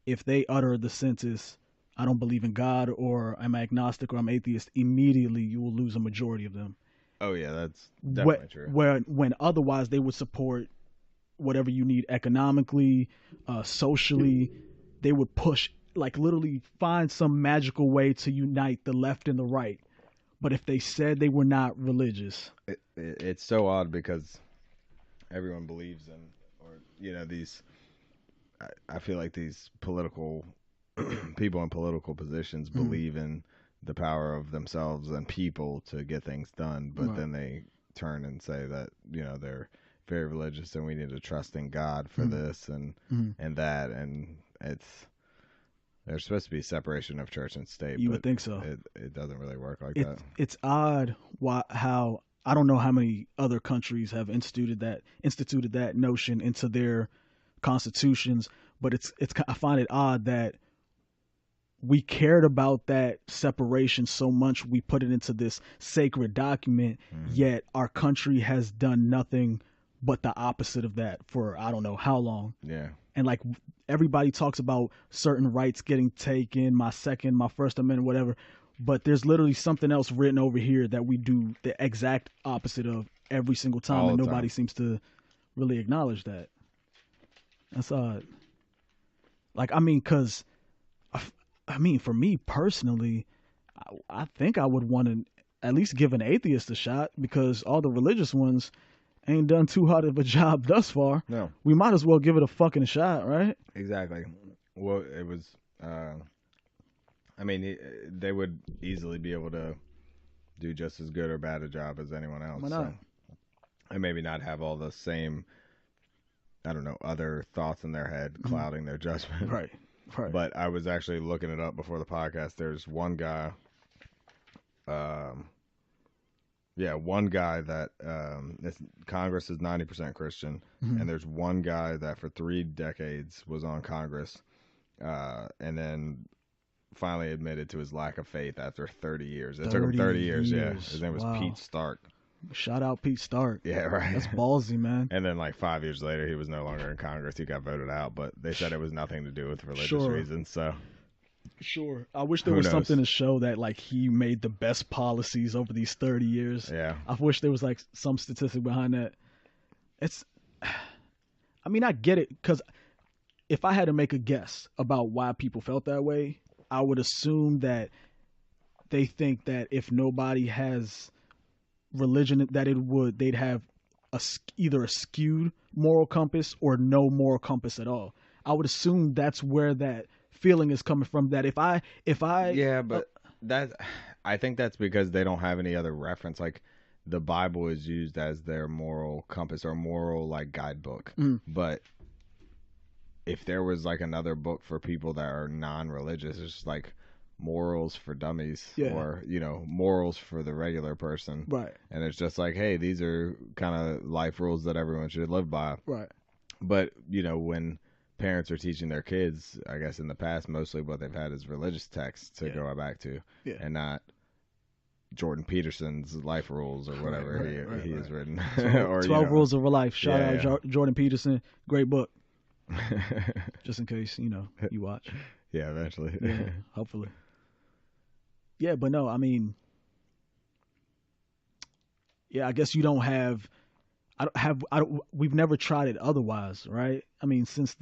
if they utter the sentence, I don't believe in God, or I'm agnostic, or I'm atheist, immediately you will lose a majority of them. Oh yeah, that's definitely true. When otherwise they would support whatever you need economically, socially. They would push, like, literally find some magical way to unite the left and the right. But if they said they were not religious, It's so odd because everyone believes in, or these. I feel like these political people in political positions Mhm. believe in the power of themselves and people to get things done, but Right. then they turn and say that they're very religious and we need to trust in God for Mhm. this and Mhm. and that, and there's supposed to be separation of church and state. You but would think so. It doesn't really work like It, that. it's odd how I don't know how many other countries have instituted that notion into their constitutions, but I find it odd that we cared about that separation so much we put it into this sacred document, yet our country has done nothing but the opposite of that for I don't know how long. Yeah. And like everybody talks about certain rights getting taken, my First Amendment, whatever. but there's literally something else written over here that we do the exact opposite of every single time, All and the nobody time. seems to really acknowledge that. That's odd. Like, I mean, because, I mean, for me personally, I think I would want to at least give an atheist a shot because all the religious ones ain't done too hard of a job thus far. No, We might as well give it a fucking shot, right? exactly. Well, it was. I mean, they would easily be able to do just as good or bad a job as anyone else. Why So, not? and maybe not have all the same, I don't know, other thoughts in their head clouding their judgment. Right. Right. But I was actually looking it up before the podcast. There's one guy, one guy that Congress is 90% Christian, and there's one guy that for 3 decades was on Congress, and then finally admitted to his lack of faith after 30 years. It took him 30 years. Yeah, his name was Wow. Pete Stark. Shout out Pete Stark. Yeah, right. That's ballsy, man. And then, like 5 years later, he was no longer in Congress. He got voted out, but they said it was nothing to do with religious Sure. reasons. So, Sure. I wish there Who was knows? something to show that like he made the best policies over these 30 years. yeah, I wish there was like some statistic behind that. It's, I mean, I get it because if I had to make a guess about why people felt that way, I would assume that they think that if nobody has religion, that they'd have either a skewed moral compass or no moral compass at all. I would assume that's where that feeling is coming from. That if I yeah, but I think that's because they don't have any other reference. Like the Bible is used as their moral compass or moral like guidebook, but if there was like another book for people that are non-religious, it's just like morals for dummies, Yeah. or morals for the regular person, right, and it's just like, hey, these are kind of life rules that everyone should live by. right, But when parents are teaching their kids, I guess in the past mostly what they've had is religious texts to go back to, and not Jordan Peterson's life rules or whatever he has written. 12 Rules of Life. Shout Yeah, out Jordan Peterson. Great book. Just in case you watch. Yeah, eventually. Yeah, hopefully. Yeah, but no, I mean, yeah, I guess you don't have. We've never tried it otherwise, right? I mean, since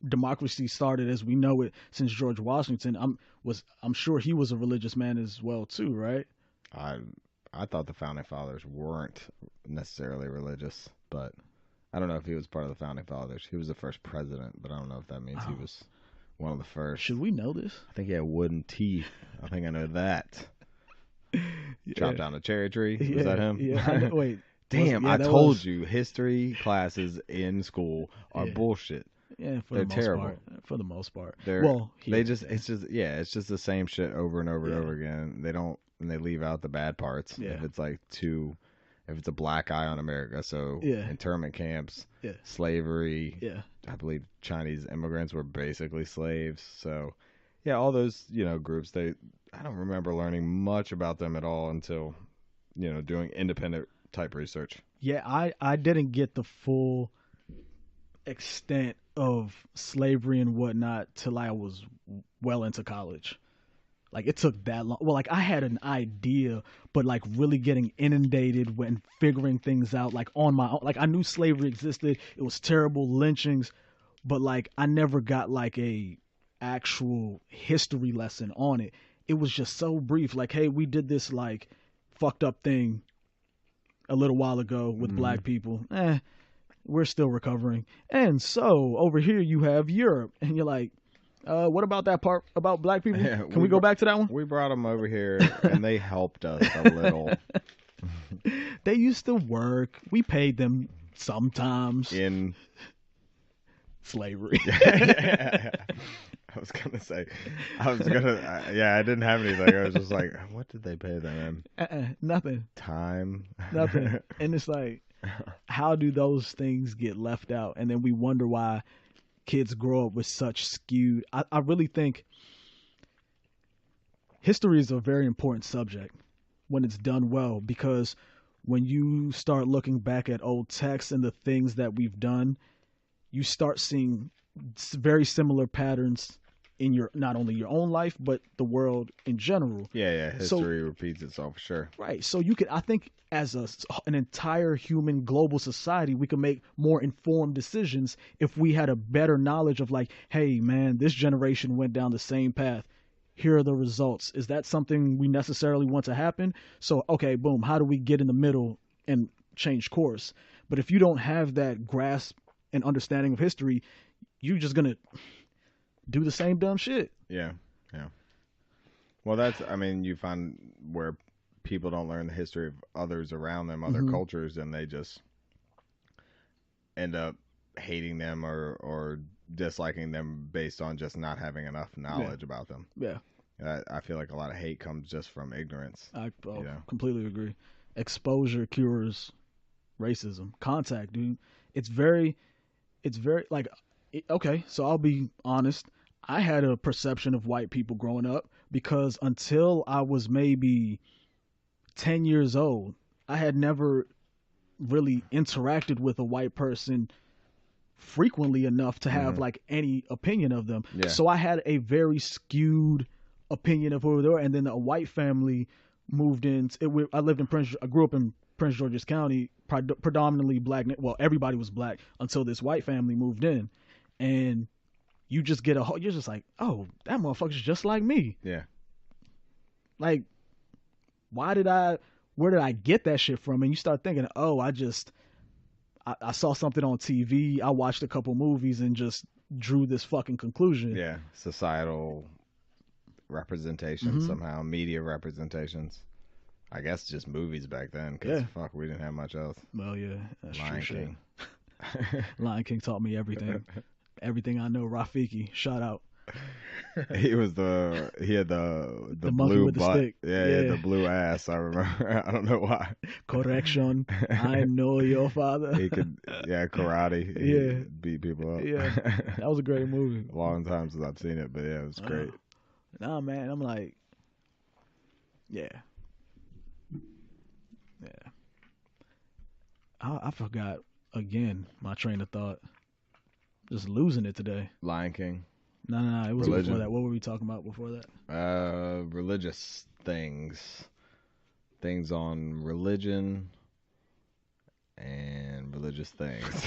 democracy started as we know it, since George Washington, I'm sure he was a religious man as well too, right? I thought the founding fathers weren't necessarily religious, but I don't know if he was part of the founding fathers. He was the first president, but I don't know if that means he was one of the first. Should we know this? I think he had wooden teeth. I think I know that. Chopped down a cherry tree. Was that him? Yeah. Wait. Damn, I told you, history classes in school are bullshit. Yeah, They're terrible. For the most part. It's just the same shit over and over and over again. They leave out the bad parts. Yeah. If it's a black eye on America, so internment camps, slavery. Yeah. I believe Chinese immigrants were basically slaves. So, yeah, all those groups. I don't remember learning much about them at all until doing independent type research. Yeah, I didn't get the full extent of slavery and whatnot till I was well into college. Like it took that long. Well, like I had an idea, but like really getting inundated when figuring things out like on my own. Like I knew slavery existed. It was terrible, lynchings, but like I never got like a actual history lesson on it. It was just so brief. Like, hey, we did this like fucked up thing a little while ago with black people. We're still recovering. And so over here you have Europe, and you're like, what about that part about black people? Yeah, Can we go back to that one? We brought them over here, and they helped us a little. They used to work. We paid them sometimes. In slavery. I was gonna say, I didn't have anything. I was just like, what did they pay them in? Nothing. Time. Nothing. And it's like, how do those things get left out? And then we wonder why kids grow up with such skewed. I really think history is a very important subject when it's done well, because when you start looking back at old texts and the things that we've done, you start seeing very similar patterns in your not only your own life but the world in general. Yeah, So history repeats itself for sure. right, so you could, I think, as an entire human global society, we could make more informed decisions if we had a better knowledge of like, hey man, this generation went down the same path. Here are the results. Is that something we necessarily want to happen? So okay, boom, how do we get in the middle and change course? But if you don't have that grasp and understanding of history, you're just gonna do the same dumb shit. Yeah. Well, you find where people don't learn the history of others around them, other cultures, and they just end up hating them or disliking them based on just not having enough knowledge about them. Yeah. I feel like a lot of hate comes just from ignorance. I completely agree. Exposure cures racism. Contact, dude. It's very like, okay, so I'll be honest. I had a perception of white people growing up because until I was maybe 10 years old, I had never really interacted with a white person frequently enough to have like any opinion of them. Yeah. So I had a very skewed opinion of who they were. And then a white family moved in. I grew up in Prince George's County, predominantly black. Well, everybody was black until this white family moved in, and you just get you're just like, oh, that motherfucker's just like me. Yeah. Like, where did I get that shit from? And you start thinking, oh, I saw something on TV, I watched a couple movies and just drew this fucking conclusion. Yeah. Societal representation somehow, media representations. I guess just movies back then, because fuck, we didn't have much else. Well, yeah, that's Lion true. King. Lion King taught me everything. Everything I know. Rafiki, shout out. He had the monkey blue with the butt. stick. Yeah, the blue ass. I remember. I don't know why. Correction. I know your father. He could, karate. He beat people up. Yeah, that was a great movie. Long time since I've seen it, but yeah, it was great. Nah, man, I'm like, yeah. I forgot again my train of thought. Just losing it today. Lion King. No. It was Religion. before that. What were we talking about before that? Religious things. Things on religion and religious things.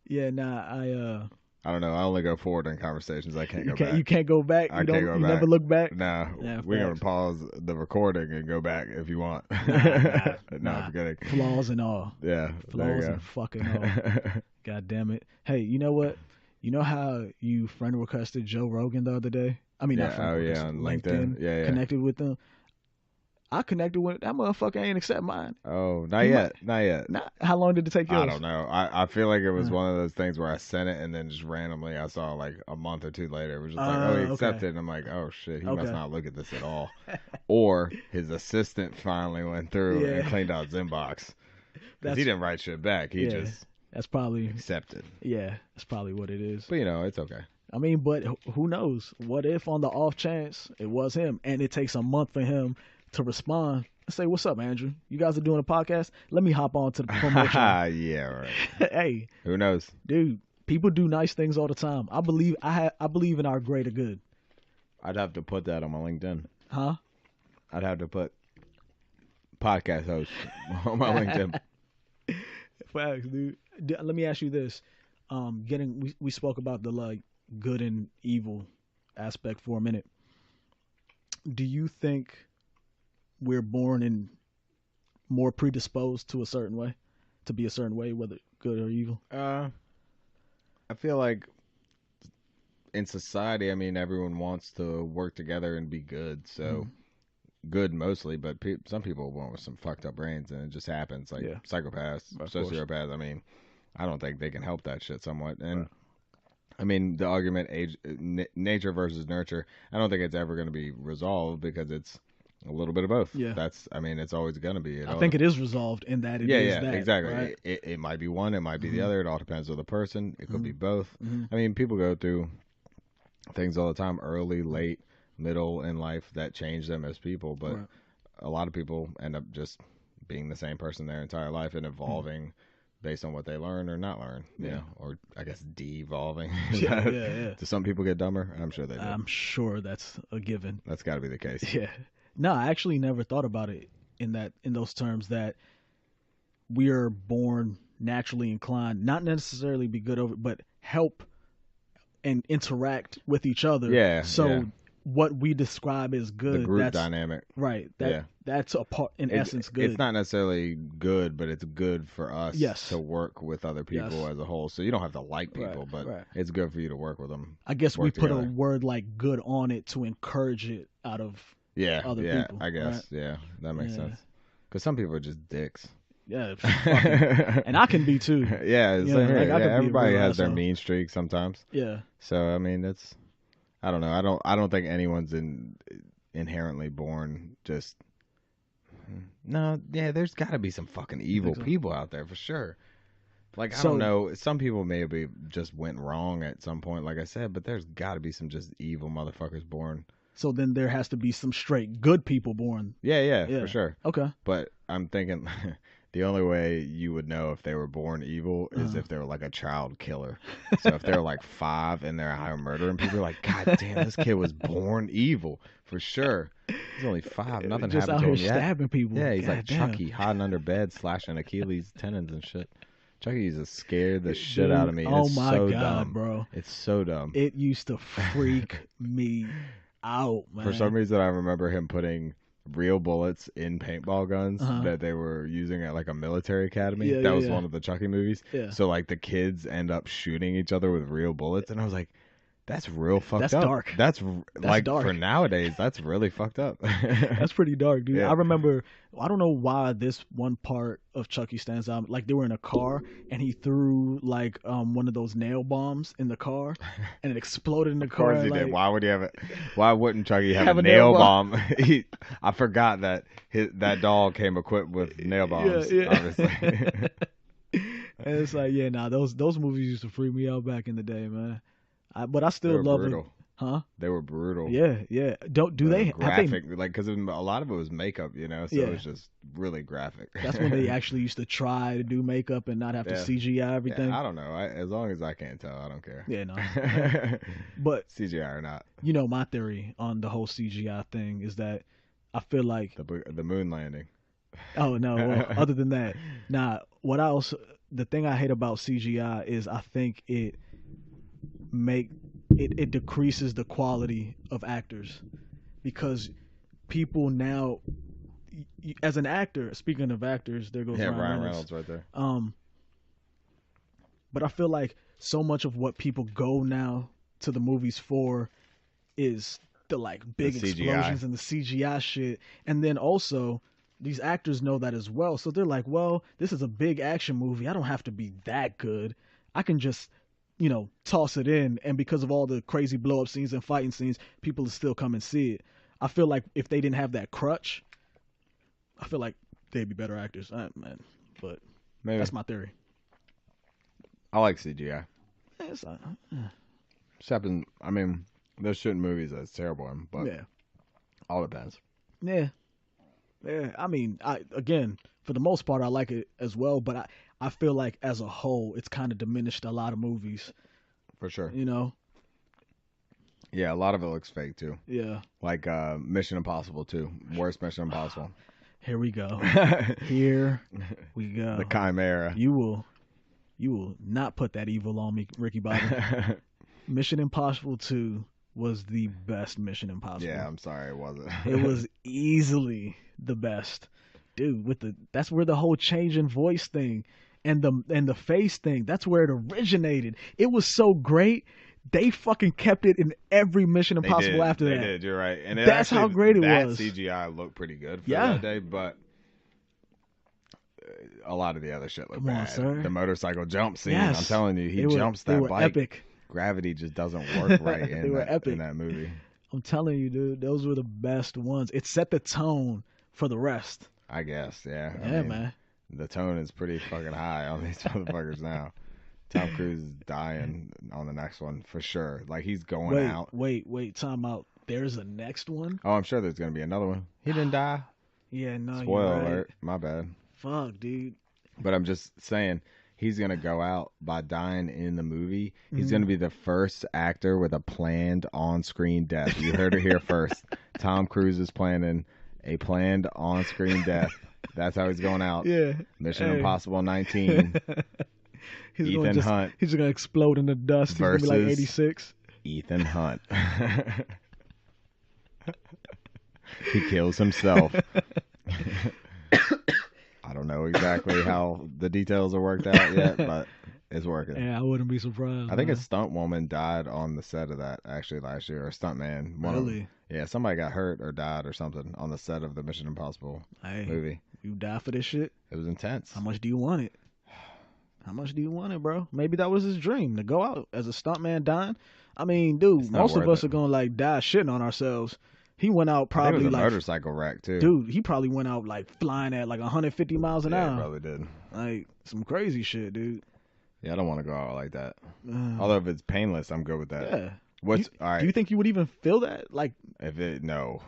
Yeah, nah, I don't know. I only go forward in conversations. I can't go back. You can't go back. I can't go back. Never look back. No, Yeah, we're gonna facts. pause the recording and go back if you want. Nah, No, I'm kidding. Flaws and all. Yeah, there Flaws you go. and fucking all. God damn it. Hey, you know what? You know how you friend requested Joe Rogan the other day? I mean, not friend requested, on LinkedIn. Yeah. Connected with them. I connected with that motherfucker. Ain't accept mine. Oh, not yet. How long did it take yours? I don't know. I feel like it was one of those things where I sent it and then just randomly I saw like a month or two later it was just like, oh, he accepted. And I'm like, oh shit, he must not look at this at all. Or his assistant finally went through and cleaned out his inbox. Because he didn't write shit back. He just that's probably accepted. Yeah, that's probably what it is. But it's okay. I mean, but who knows? What if on the off chance it was him and it takes a month for him to respond and say, what's up, Andrew? You guys are doing a podcast? Let me hop on to the promotion. Yeah, right. Hey. Who knows? Dude, people do nice things all the time. I believe in our greater good. I'd have to put that on my LinkedIn. Huh? I'd have to put podcast host on my LinkedIn. Facts, dude. Let me ask you this. We spoke about the like good and evil aspect for a minute. Do you think we're born in more predisposed to be a certain way, whether good or evil? I feel like in society, I mean, everyone wants to work together and be good. So good mostly, but some people want with some fucked up brains, and it just happens. Like psychopaths, sociopaths. I mean, I don't think they can help that shit somewhat. And I mean, the argument nature versus nurture, I don't think it's ever going to be resolved because it's a little bit of both. Yeah. It's always going to be. I think it is resolved in that it is that. Exactly. Right? It might be one, it might be the other. It all depends on the person. It could be both. I mean, people go through things all the time, early, late, middle in life that change them as people. But a lot of people end up just being the same person their entire life and evolving based on what they learn or not learn, you Yeah. know, or I guess de-evolving. Yeah, yeah. Do some people get dumber? I'm sure they do. I'm sure that's a given. That's got to be the case. Yeah. No, I actually never thought about it in those terms that we are born naturally inclined, not necessarily be good over, but help and interact with each other. Yeah, So yeah. what we describe as The good, group that's dynamic. right. Yeah. That's a part in essence good. It's not necessarily good, but it's good for us Yes. to work with other people Yes. as a whole. So you don't have to like people, Right, but right. it's good for you to work with them. I guess we work put together. a word like good on it to encourage it out of Yeah, other yeah, people, I guess. right? Yeah, that makes Yeah. sense. Because some people are just dicks. Yeah, fucking, and I can be too. Yeah, You same know, here. like, I could be a Everybody real has their asshole. mean streak sometimes. Yeah, So I mean, it's I don't know. I don't think anyone's inherently born just. No, yeah, there's got to be some fucking evil so? people out there for sure. Like I So- don't know, some people maybe just went wrong at some point, like I said, but there's got to be some just evil motherfuckers born. so then there has to be some straight good people born. Yeah, Yeah. for sure. Okay. But I'm thinking the only way you would know if they were born evil is if they were like a child killer. So if they're like 5 and they're out murdering people, you're like, God damn, this kid was born evil for sure. He's only 5, nothing Just happened out to here him yet. stabbing people. Yeah, he's God like damn. Chucky hiding under bed, slashing Achilles tendons and shit. Chucky used to scare the shit Dude, out of me. Oh It's my so god, dumb. bro! It's so dumb. It used to freak me out, man. For some reason, I remember him putting real bullets in paintball guns Uh-huh. that they were using at like a military academy. Yeah, That yeah, was yeah. one of the Chucky movies. Yeah. So like the kids end up shooting each other with real bullets, and I was like, "That's real fucked That's up. dark. That's like dark. for nowadays, that's really fucked up." That's pretty dark, dude. Yeah. I remember. I don't know why this one part of Chucky stands out. Like they were in a car, and he threw like one of those nail bombs in the car, and it exploded in the Of car. course he like, did. Why would he have it? Why wouldn't Chucky have Have a a nail nail bomb? I forgot that that doll came equipped with nail bombs. Yeah. Obviously. And it's like, yeah, nah, those movies used to freak me out back in the day, man. But I They still were love brutal. it, huh? They were brutal. Yeah. Don't do they have graphic? Like because a lot of it was makeup, you know, so Yeah. it was just really graphic. That's when they actually used to try to do makeup and not have to Yeah. CGI everything. Yeah, I don't know. As long as I can't tell, I don't care. Yeah, no. But CGI or not, you know, my theory on the whole CGI thing is that I feel like, the moon landing. oh no, well, other than that, the thing I hate about CGI is I think it decreases the quality of actors because people now, as an actor, speaking of actors, there goes Yeah, Ryan Ryan Reynolds. Reynolds right there. But I feel like so much of what people go now to the movies for is the like big The CGI. explosions and the CGI shit. And then also these actors know that as well. So they're like, well, this is a big action movie. I don't have to be that good. I can just, toss it in. And because of all the crazy blow up scenes and fighting scenes, people will still come and see it. I feel like if they didn't have that crutch, I feel like they'd be better actors. Man, but Maybe. that's my theory. I like CGI. It's not, Except in, I mean, there's certain movies that's terrible in, but yeah. all depends. Yeah. I mean, again, for the most part, I like it as well, but I feel like as a whole, it's kind of diminished a lot of movies. For sure. Yeah, a lot of it looks fake too. Yeah. Like Mission Impossible 2. Worst Mission Impossible. Here we go. Here we go. The Chimera. You will not put that evil on me, Ricky Bobby. Mission Impossible 2 was the best Mission Impossible. Yeah, I'm sorry, it wasn't. It was easily the best, dude. That's where the whole change in voice thing and the face thing, that's where it originated. It was so great. They fucking kept it in every Mission Impossible after that. They did, you're right. And That's how great it was. That CGI looked pretty good for Yeah. that day, but a lot of the other shit looked Come on, bad. sir. The motorcycle jump scene, Yes. I'm telling you, he They jumps were that bike. epic. Gravity just doesn't work right They in, were that, epic. in that movie. I'm telling you, dude, those were the best ones. It set the tone for the rest. I guess, yeah. I Yeah, mean, man. The tone is pretty fucking high on these motherfuckers now. Tom Cruise is dying on the next one for sure. Like he's going out. Wait, time out. There's a next one? Oh, I'm sure there's gonna be another one. He didn't die. Yeah, no, Spoiler you're right. alert. My bad. Fuck, dude. But I'm just saying, he's gonna go out by dying in the movie. He's gonna Mm. be the first actor with a planned on-screen death. You heard it here first. Tom Cruise is planning a planned on-screen death. That's how he's going out. Yeah. Mission Hey. Impossible 19. Ethan Hunt He's gonna explode in the dust. He's gonna be like versus 86. Ethan Hunt. He kills himself. I don't know exactly how the details are worked out yet, but it's working. Yeah, I wouldn't be surprised. I think man. a stunt woman died on the set of that actually last year, or a stunt man. Really? Yeah, somebody got hurt or died or something on the set of the Mission Impossible Hey, movie. you die for this shit? It was intense. How much do you want it? How much do you want it, bro? Maybe that was his dream to go out as a stuntman dying. I mean, dude, It's not most of worth us it. are gonna like die shitting on ourselves. He went out I think it probably was a like, motorcycle wreck too. dude, he probably went out like flying at like 150 miles an Yeah, hour. he probably did. Like some crazy shit, dude. Yeah, I don't want to go out like that. Uh, Although if it's painless, I'm good with that. yeah. What's all right? Do you think you would even feel that? Like, If it no.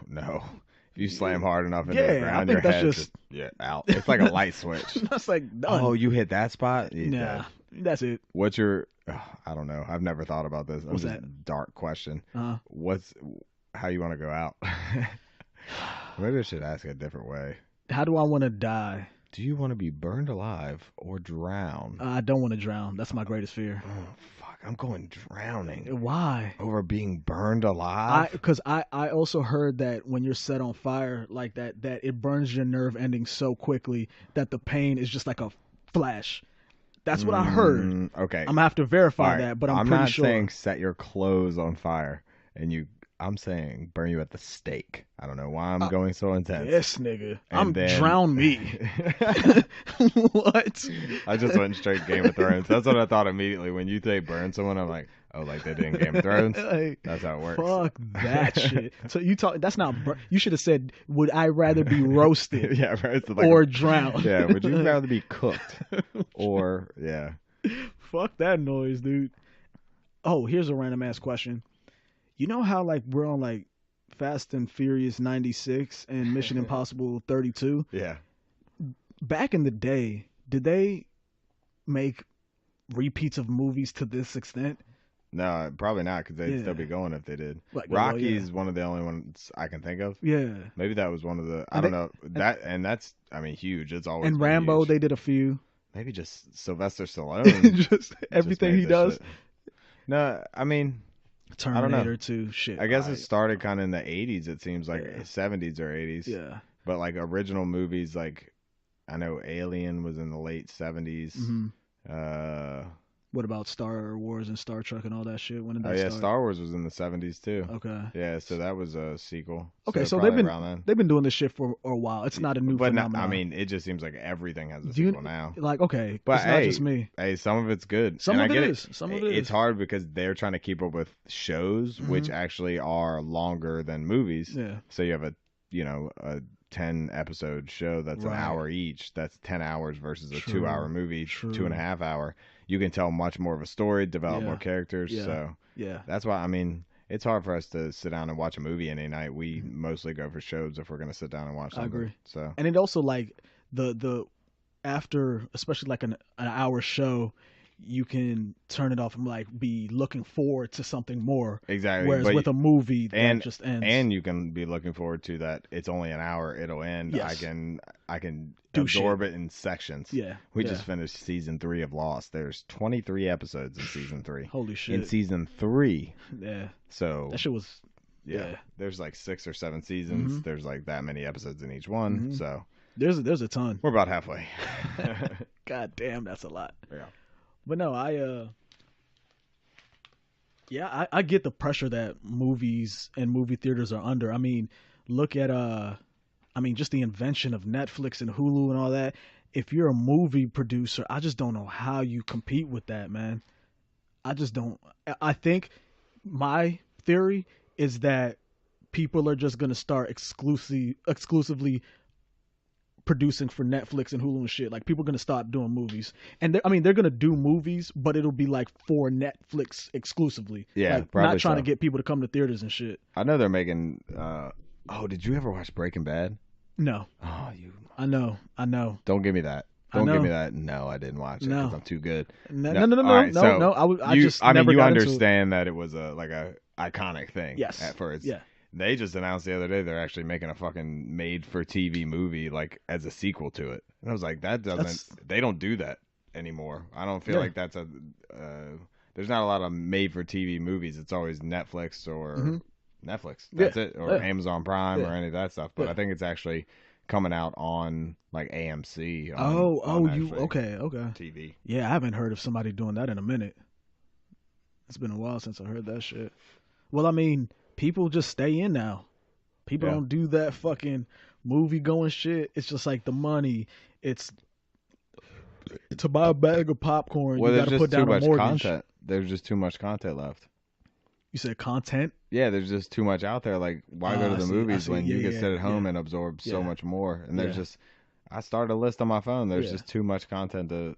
If you slam hard enough into Yeah, the I ground, think your that's head's just- out. It's like a light switch. that's like done. Oh, you hit that spot? He's nah, dead. that's it. What's your? I don't know. I've never thought about this. What's That's that? a dark question. Uh, What's how you want to go out? Maybe I should ask it a different way. how do I want to die? Do you want to be burned alive or drown? I don't want to drown. That's my greatest fear. Oh fuck! I'm going drowning Why? over being burned alive. Because I also heard that when you're set on fire like that it burns your nerve endings so quickly that the pain is just like a flash. That's what I heard. Okay. I'm gonna have to verify All right, that, but I'm pretty not sure. saying set your clothes on fire and you. I'm saying burn you at the stake. I don't know why I'm going so intense. Yes, nigga. And then- Drown me. What? I just went straight Game of Thrones. That's what I thought immediately when you say burn someone. I'm like, oh, like they did in Game of Thrones. Like, That's how it works. fuck that shit. So you talk. That's not. You should have said, "Would I rather be roasted Yeah, right. So like or drowned?" yeah. Would you rather be cooked or yeah? Fuck that noise, dude. Oh, here's a random ass question. You know how like we're on like Fast and Furious 96 and Mission Impossible 32? Yeah. Back in the day, did they make repeats of movies to this extent? No, probably not because they'd Yeah. still be going if they did. Like, well, Rocky's one of the only ones I can think of. Yeah. Maybe that was one of the. I And don't know that, and that's I mean huge. It's always And been Rambo, huge. they did a few. Maybe just Sylvester Stallone. Just everything made he this does. shit. No, I mean, Terminator 2, shit. I guess it right. started kind of in the 80s. It seems like Yeah. 70s or 80s. Yeah. But like original movies, like I know Alien was in the late 70s. hmm Uh, What about Star Wars and Star Trek and all that shit? When did that oh yeah, start? Star Wars was in the 70s too. Okay. Yeah, so that was a sequel. Okay, so probably they've been around then. they've been doing this shit for a while. It's not a new But not, phenomenon. I mean, it just seems like everything has a Do you- sequel now. like, okay, But it's not hey, just me. Hey, some of it's good. Some and of I it get is. Some of it It's is. hard because they're trying to keep up with shows, which Mhm. actually are longer than movies. Yeah. So you have a 10 episode show that's an Right. hour each. That's 10 hours versus a True. 2 hour movie, True. 2.5 hour. You can tell much more of a story, develop Yeah. more characters. Yeah. So Yeah. that's why, I mean, it's hard for us to sit down and watch a movie any night. We mostly go for shows if we're going to sit down and watch I something. agree. So And it also like the after, especially like an hour show, you can turn it off and like be looking forward to something more. exactly. Whereas But with a movie that and- just ends. and you can be looking forward to that. It's only an hour. It'll end. Yes. I can Do absorb it in sections. yeah. We yeah. just finished season 3 of Lost. There's 23 episodes in season 3. Holy In shit. season 3, Yeah. so That shit was yeah, yeah. there's like 6 or 7 seasons. Mhm. There's like that many episodes in each one. Mhm. So there's a ton. we're about halfway. God damn, that's a lot. Yeah. But no, I get the pressure that movies and movie theaters are under. I mean, look at just the invention of Netflix and Hulu and all that. If you're a movie producer, I just don't know how you compete with that, man. I just don't. I think my theory is that people are just gonna start exclusively producing for Netflix and Hulu and shit. Like people are gonna stop doing movies, and they're gonna do movies, but it'll be like for Netflix exclusively. Yeah, like, probably not trying so. to get people to come to theaters and shit. I know they're making. Oh, did you ever watch Breaking Bad? No, Oh, you I know. don't give me that. I Don't give me know. that. No, I didn't watch it because No. I'm too good. No, No, no, no, no, all no, right. no, So no. I you, just I mean, never you got into it. understand that it was like a iconic thing Yes. at first. Yeah. They just announced the other day they're actually making a fucking made-for-TV movie like as a sequel to it, and I was like, that doesn't. That's They don't do that anymore. I don't feel yeah. like that's a. There's not a lot of made-for-TV movies. It's always Netflix or Hmm. Netflix. Yeah. That's it, or Yeah. Amazon Prime Yeah. or any of that stuff. But Yeah. I think it's actually coming out on like AMC on You actually okay? Okay. TV. Yeah, I haven't heard of somebody doing that in a minute. It's been a while since I heard that shit. Well, I mean, people just stay in now. People Yeah. don't do that fucking movie going shit. It's just like the money. It's to buy a bag of popcorn. Well, You got there's to put just too down a much mortgage. content. There's just too much content left. You said content. Yeah, there's just too much out there. Like, why go to I the see. I movies see. when Yeah, you can yeah, sit at yeah, home and absorb so yeah, much more? And there's yeah, just, I started a list on my phone. There's yeah, just too much content to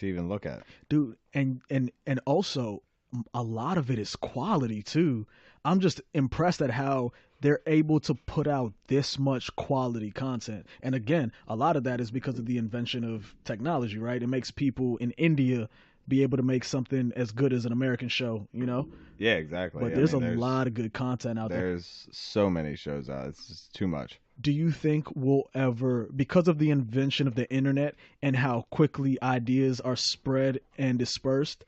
even look at. dude. And also, a lot of it is quality too. I'm just impressed at how they're able to put out this much quality content. And again, a lot of that is because of the invention of technology, right? It makes people in India be able to make something as good as an American show, you know? Yeah, exactly. But I there's a mean, lot of good content out there. there's so many shows out. It's just too much. Do you think we'll ever, because of the invention of the internet and how quickly ideas are spread and dispersed,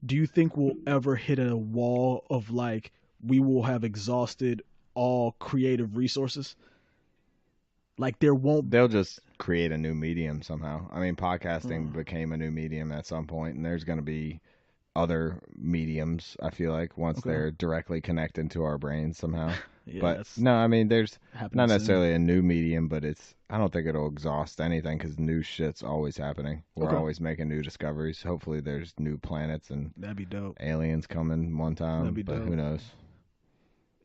do you think we'll ever hit a wall of like we will have exhausted all creative resources? Like there won't. They'll just create a new medium somehow. I mean, Uh, podcasting became a new medium at some point, and there's going to be other mediums, I feel like, once okay. they're directly connected to our brains somehow. Yeah, But that's no, I mean, there's happening not soon. necessarily a new medium, but I don't think it'll exhaust anything because new shit's always happening. We're Okay, always making new discoveries. Hopefully, there's new planets and that'd be dope. aliens coming one That'd time, be but who dope. knows?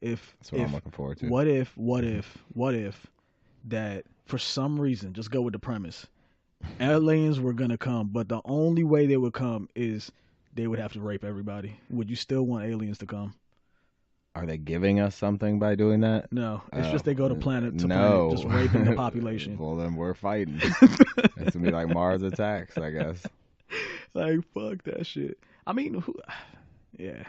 That's what I'm If looking forward to. what if that for some reason, just go with the premise, aliens were gonna come, but the only way they would come is they would have to rape everybody. Would you still want aliens to come? Are they giving us something by doing that? No, it's Oh, just they go to planet to planet, no. just raping the population. Well, then we're fighting. It's gonna be like Mars attacks, I guess. Like fuck that shit. I mean, yeah.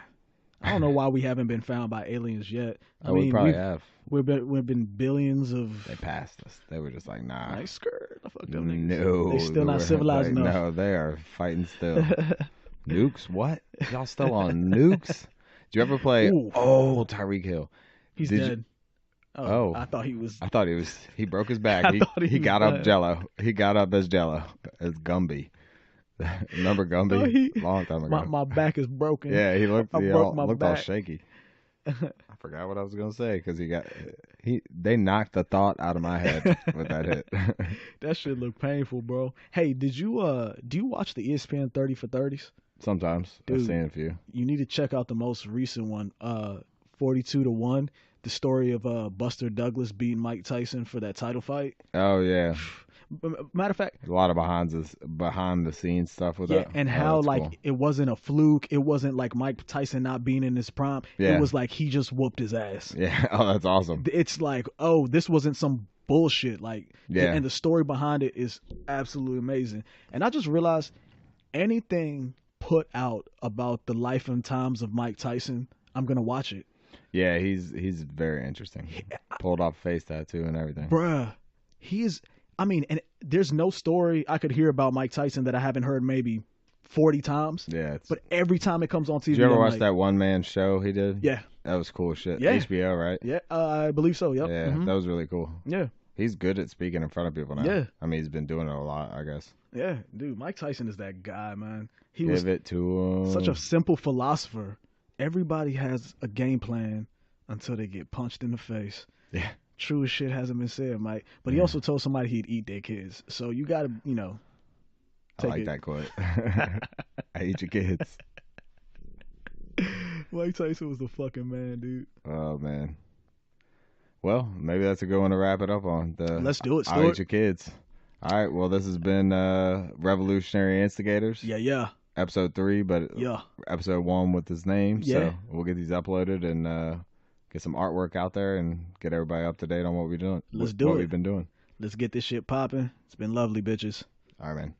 I don't know why we haven't been found by aliens yet. I Oh, we mean, probably have. we've been billions of They passed us. They were just like, nah. like skirt. Fuck them niggas. No. They still not civilized like, enough. no, they are fighting still. Nukes? What? Y'all still on nukes? Did you ever play? Ooh, Oh, Tyreek Hill. he's Did you- dead. Oh. I thought he was. I thought he broke his back. I He thought he he was got up dead. Jello. He got up as Jello, as Gumby. Remember Gumby? No, Long time ago. my back is broken. Yeah, he I broke my looked all back. shaky. I forgot what I was gonna say because they knocked the thought out of my head with that hit. That shit look painful, bro. Hey, do you watch the ESPN 30 for 30s? Sometimes I've Dude. seen a few. You need to check out the most recent one, 42-1, the story of Buster Douglas beating Mike Tyson for that title fight. Oh yeah, Matter of fact, a lot of behind the scenes stuff with yeah, that. and Oh, how that's like cool. it wasn't a fluke. It wasn't like Mike Tyson not being in his prime. Yeah. It was like he just whooped his ass. Yeah. Oh, that's awesome. It's like, oh, this wasn't some bullshit. Like, Yeah. and the story behind it is absolutely amazing. And I just realized anything put out about the life and times of Mike Tyson, I'm gonna watch it. Yeah, he's very interesting. Pulled off face tattoo and everything. Bruh, I mean, and there's no story I could hear about Mike Tyson that I haven't heard maybe 40 times. Yeah. But every time it comes on TV, Did you ever I'm watch like, that one man show he did? Yeah, That was cool shit. Yeah. HBO, right? yeah, I believe so. Yep. Yeah, Mhm. that was really cool. Yeah, He's good at speaking in front of people now. Yeah. I mean, he's been doing it a lot, I guess. yeah, dude, Mike Tyson is that guy, man. He Give was it to him. such a simple philosopher. Everybody has a game plan until they get punched in the face. Yeah. Truest shit hasn't been said, Mike. But he Yeah. also told somebody he'd eat their kids. So you gotta, I take like it. that quote. I eat your kids. Mike Tyson was the fucking man, dude. Oh man. Well, maybe that's a good one to wrap it up on. Let's do it, I'll Stuart. eat your kids. All right. Well, this has been Revolutionary Instigators, Yeah, episode 3, but yeah. episode 1 with his name. Yeah. So we'll get these uploaded and get some artwork out there and get everybody up to date on what we're doing. Let's what do it. we've been doing. Let's get this shit popping. It's been lovely, bitches. All right, man.